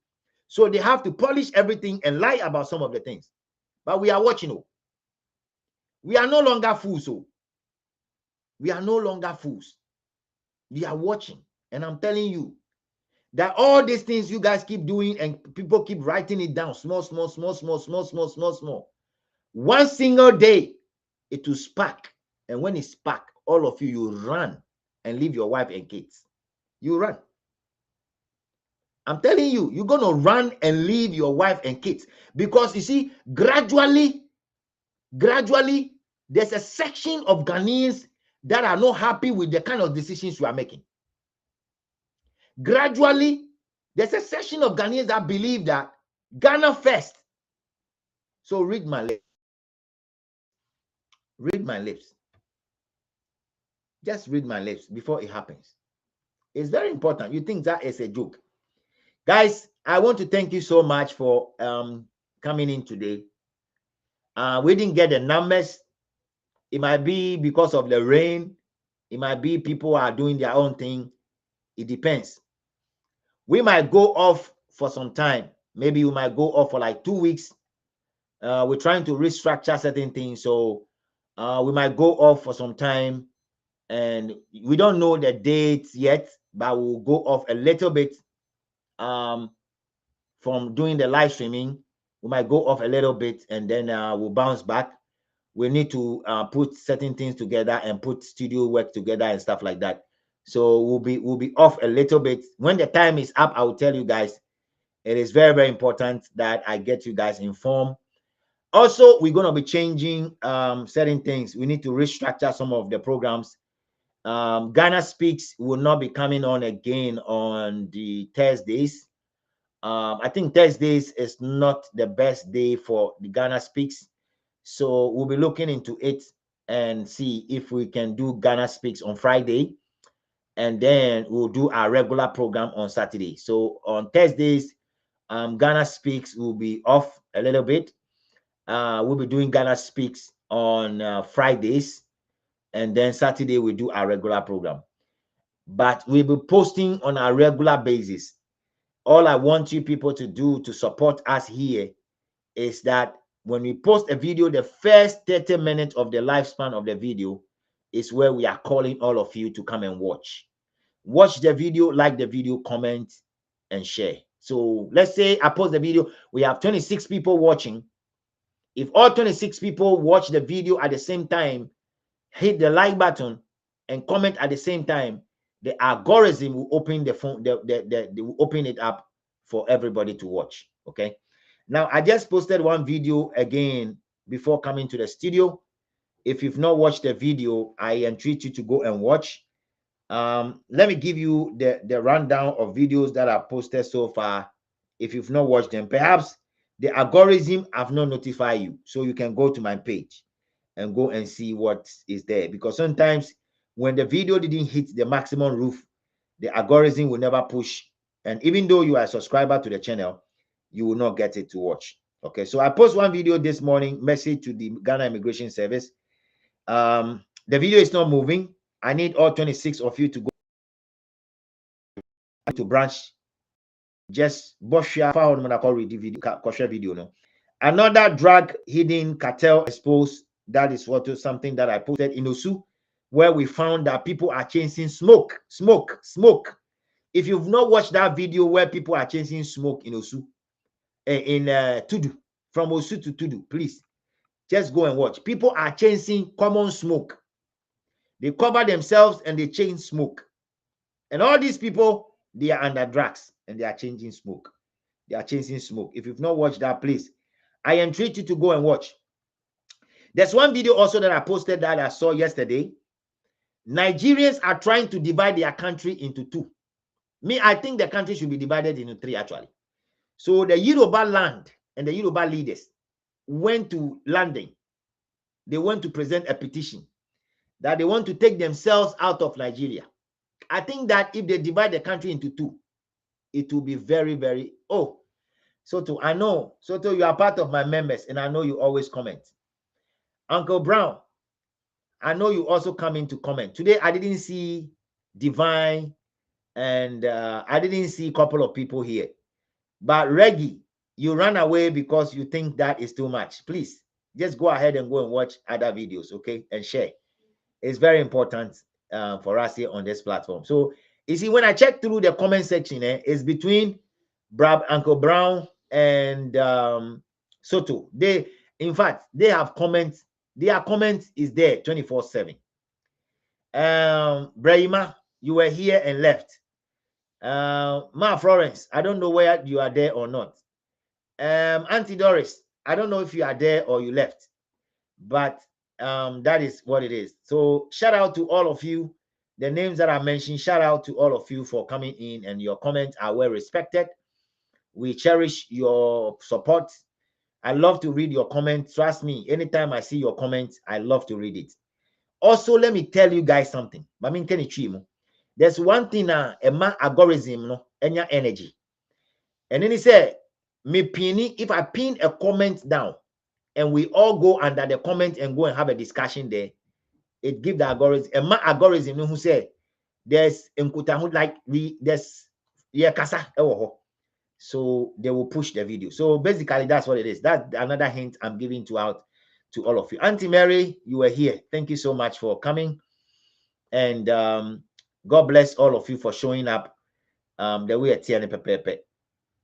So they have to polish everything and lie about some of the things. But we are watching. Oh. We are no longer fools. Oh. We are no longer fools. We are watching. And I'm telling you that all these things you guys keep doing and people keep writing it down, small. One single day, it will spark. And when it spark, all of you run and leave your wife and kids. You run. I'm telling you, you're going to run and leave your wife and kids. Because you see, gradually, there's a section of Ghanaians that are not happy with the kind of decisions you are making. Gradually, there's a section of Ghanaians that believe that Ghana first. So read my lips. Read my lips. Just read my lips before it happens. It's very important. You think that is a joke. Guys, I want to thank you so much for coming in today. We didn't get the numbers. It might be because of the rain. It might be people are doing their own thing. It depends. We might go off for some time. Maybe we might go off for like 2 weeks. We're trying to restructure certain things. So we might go off for some time. And we don't know the dates yet, but we'll go off a little bit from doing the live streaming. We might go off a little bit, and then we'll bounce back. We need to put certain things together and put studio work together and stuff like that. So we'll be off a little bit. When the time is up, I will tell you guys. It is very, very important that I get you guys informed. Also, we're going to be changing certain things. We need to restructure some of the programs. Ghana Speaks will not be coming on again on the Thursdays. I think Thursdays is not the best day for the Ghana Speaks. So we'll be looking into it and see if we can do Ghana Speaks on Friday. And then we'll do our regular program on Saturday. So on Thursdays, Ghana Speaks will be off a little bit. We'll be doing Ghana Speaks on Fridays. And then Saturday, we do our regular program. But we'll be posting on a regular basis. All I want you people to do to support us here is that when we post a video, the first 30 minutes of the lifespan of the video is where we are calling all of you to come and watch. Watch the video, like the video, comment, and share. So let's say I post the video, we have 26 people watching. If all 26 people watch the video at the same time, hit the like button and comment at the same time, the algorithm will open the phone, they will open it up for everybody to watch. Okay. Now I just posted one video again before coming to the studio. If you've not watched the video, I entreat you to go and watch. Let me give you the rundown of videos that are posted so far. If you've not watched them, perhaps the algorithm have not notified you, so you can go to my page and go and see what is there, because sometimes when the video didn't hit the maximum roof, the algorithm will never push, and even though you are a subscriber to the channel, you will not get it to watch. Okay, so I post one video this morning, message to the Ghana Immigration Service. The video is not moving. I need all 26 of you to go to branch. Just video no. Another drug hidden cartel exposed. That is something that I posted in Osu, where we found that people are chasing smoke. If you've not watched that video where people are chasing smoke in Osu, in Tudu, from Osu to Tudu, please just go and watch. People are chasing common smoke. They cover themselves and they chase smoke. And all these people, they are under drugs and they are changing smoke. They are chasing smoke. If you've not watched that, please, I entreat you to go and watch. There's one video also that I posted that I saw yesterday. Nigerians are trying to divide their country into two. Me, I think the country should be divided into three, actually. So the Yoruba land and the Yoruba leaders went to London. They went to present a petition that they want to take themselves out of Nigeria. I think that if they divide the country into two, it will be very, very... Oh, Soto, I know. Soto, you are part of my members, and I know you always comment. Uncle Brown, I know you also come in to comment. Today, I didn't see Divine, and I didn't see a couple of people here. But Reggie, you ran away because you think that is too much. Please, just go ahead and go and watch other videos, okay? And share. It's very important for us here on this platform. So, you see, when I check through the comment section, it's between Uncle Brown and Soto. They, in fact, they have comments. Their comment is there 24/7. Brahima, you were here and left. Ma Florence, I don't know where you are there or not. Auntie Doris, I don't know if you are there or you left, but that is what it is. So shout out to all of you. The names that I mentioned, shout out to all of you for coming in, and your comments are well respected. We cherish your support. I love to read your comments. Trust me, anytime I see your comments, I love to read it. Also, let me tell you guys something. There's one thing a algorithm, no, energy. And then he said, me pin, if I pin a comment down and we all go under the comment and go and have a discussion there, it gives the algorithm. Algorithm who say there's like there's kasa. So they will push the video. So basically, that's what it is. That's another hint I'm giving out to all of you. Auntie Mary, you were here. Thank you so much for coming. And God bless all of you for showing up the way at Tiani Pepepe.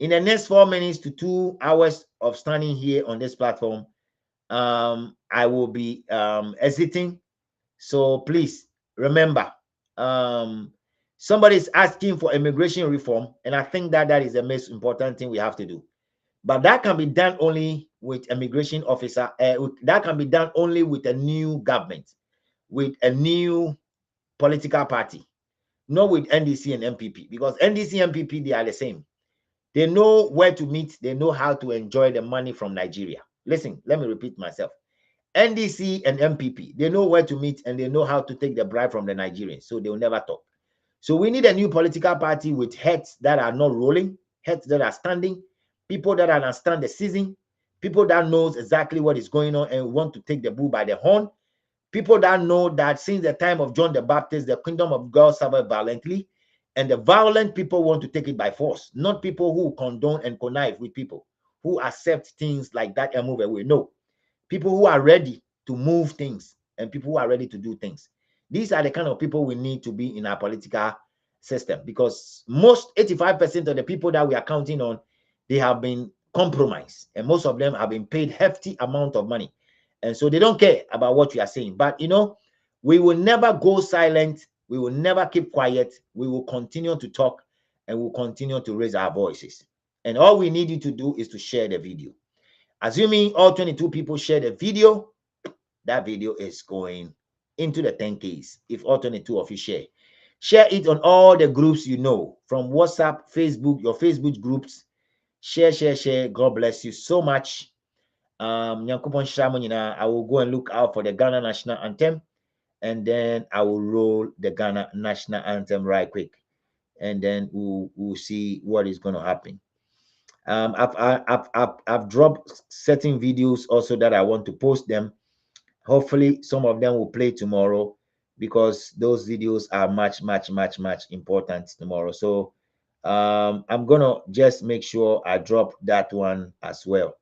In the next 4 minutes to 2 hours of standing here on this platform, I will be exiting. So please remember, somebody is asking for immigration reform, and I think that is the most important thing we have to do. But that can be done only with immigration officer. That can be done only with a new government, with a new political party, not with NDC and MPP, because NDC and MPP, they are the same. They know where to meet. They know how to enjoy the money from Nigeria. Listen, let me repeat myself. NDC and MPP, they know where to meet and they know how to take the bribe from the Nigerians. So they'll never talk. So we need a new political party with heads that are not rolling, heads that are standing, people that understand the season, people that knows exactly what is going on and want to take the bull by the horn, people that know that since the time of John the Baptist, the kingdom of God suffered violently, and the violent people want to take it by force, not people who condone and connive with people, who accept things like that and move away. No, people who are ready to move things and people who are ready to do things. These are the kind of people we need to be in our political system, because most 85% of the people that we are counting on, they have been compromised, and most of them have been paid hefty amount of money. And so they don't care about what you are saying. But, you know, we will never go silent. We will never keep quiet. We will continue to talk and we'll continue to raise our voices. And all we need you to do is to share the video. Assuming all 22 people share the video, that video is going into the 10Ks. If all 22 of you share it on all the groups you know, from WhatsApp, Facebook, your Facebook groups. Share. God bless you so much. I will go and look out for the Ghana national anthem, and then I will roll the Ghana national anthem right quick, and then we'll see what is going to happen. I've dropped certain videos also that I want to post them. Hopefully some of them will play tomorrow, because those videos are much important tomorrow. So I'm gonna just make sure I drop that one as well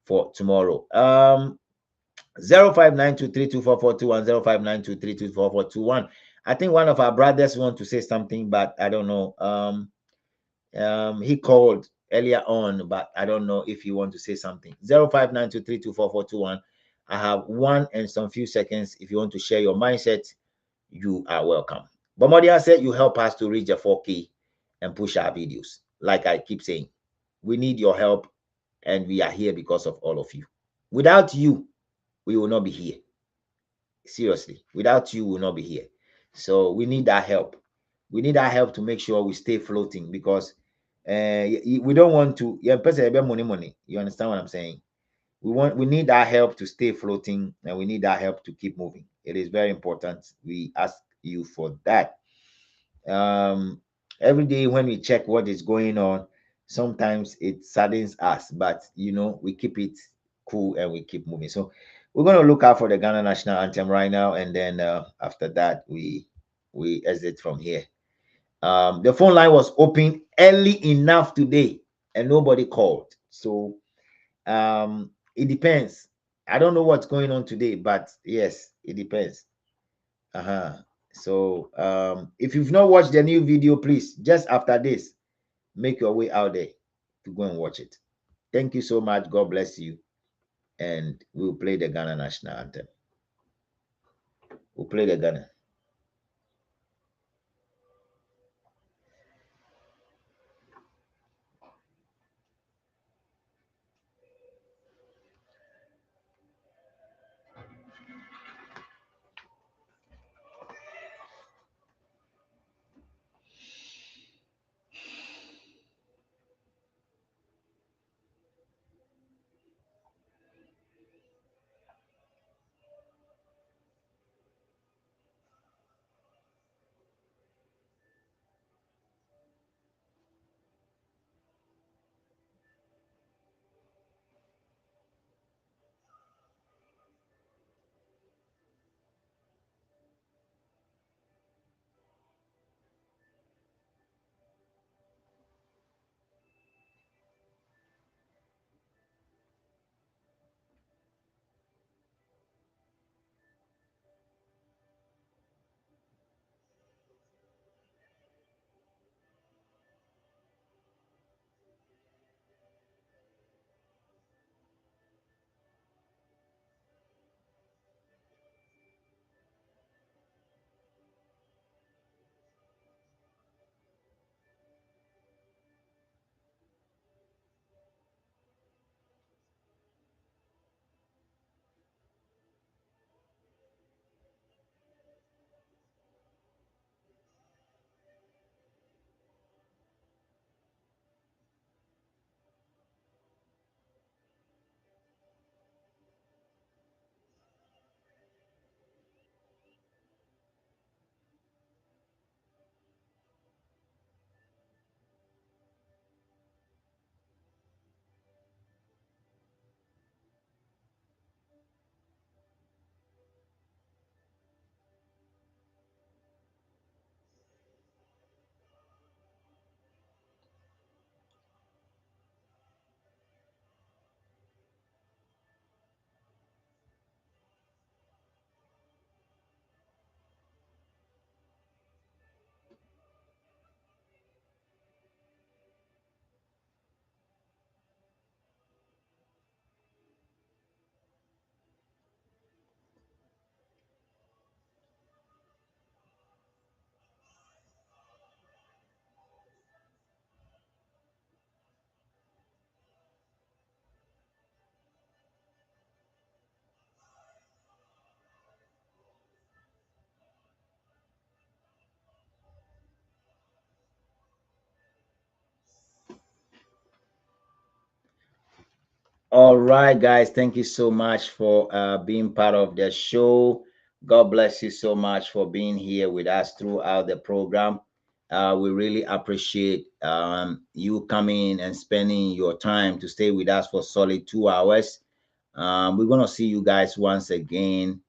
for tomorrow. 0592324421, 0592324421. I think one of our brothers want to say something, but I don't know. He called earlier on, but I don't know if you want to say something. 0592324421. I have 1 and some few seconds. If you want to share your mindset, you are welcome. But Modia said you help us to reach the 4K and push our videos. Like I keep saying, we need your help, and we are here because of all of you. Without you, we will not be here. Seriously, without you, we will not be here. So we need that help. We need that help to make sure we stay floating, because we don't want to. Yeah, money. You understand what I'm saying? We need that help to stay floating, and we need that help to keep moving. It is very important. We ask you for that. Every day when we check what is going on, sometimes it saddens us, but we keep it cool and we keep moving. So we're going to look out for the Ghana national anthem right now, and then after that we exit from here. The phone line was open early enough today and nobody called, so it depends. I don't know what's going on today, but yes, it depends. So if you've not watched the new video, please, just after this, make your way out there to go and watch it. Thank you so much. God bless you. And we'll play the Ghana national anthem. We'll play the Ghana. All right, guys. Thank you so much for being part of the show. God bless you so much for being here with us throughout the program. We really appreciate you coming and spending your time to stay with us for solid 2 hours. We're going to see you guys once again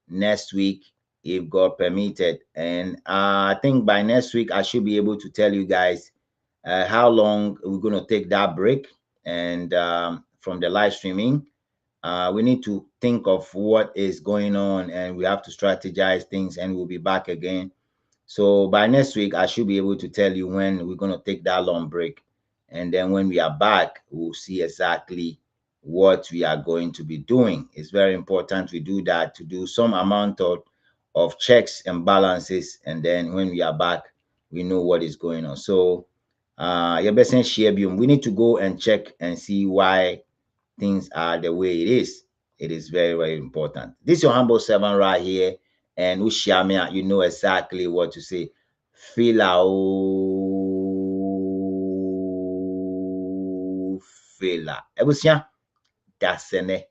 next week, if God permitted. And I think by next week, I should be able to tell you guys how long we're going to take that break. And from the live streaming, we need to think of what is going on, and we have to strategize things, and we'll be back again So by next week, I should be able to tell you when we're going to take that long break. And then when we are back, we'll see exactly what we are going to be doing. It's very important we do that, to do some amount of checks and balances. And then when we are back, we know what is going on. So we need to go and check and see why things are the way it is. It is very, very important. This is your humble servant right here. And Ushamia, you know exactly what to say. Fila fila. Ebusia, dasene.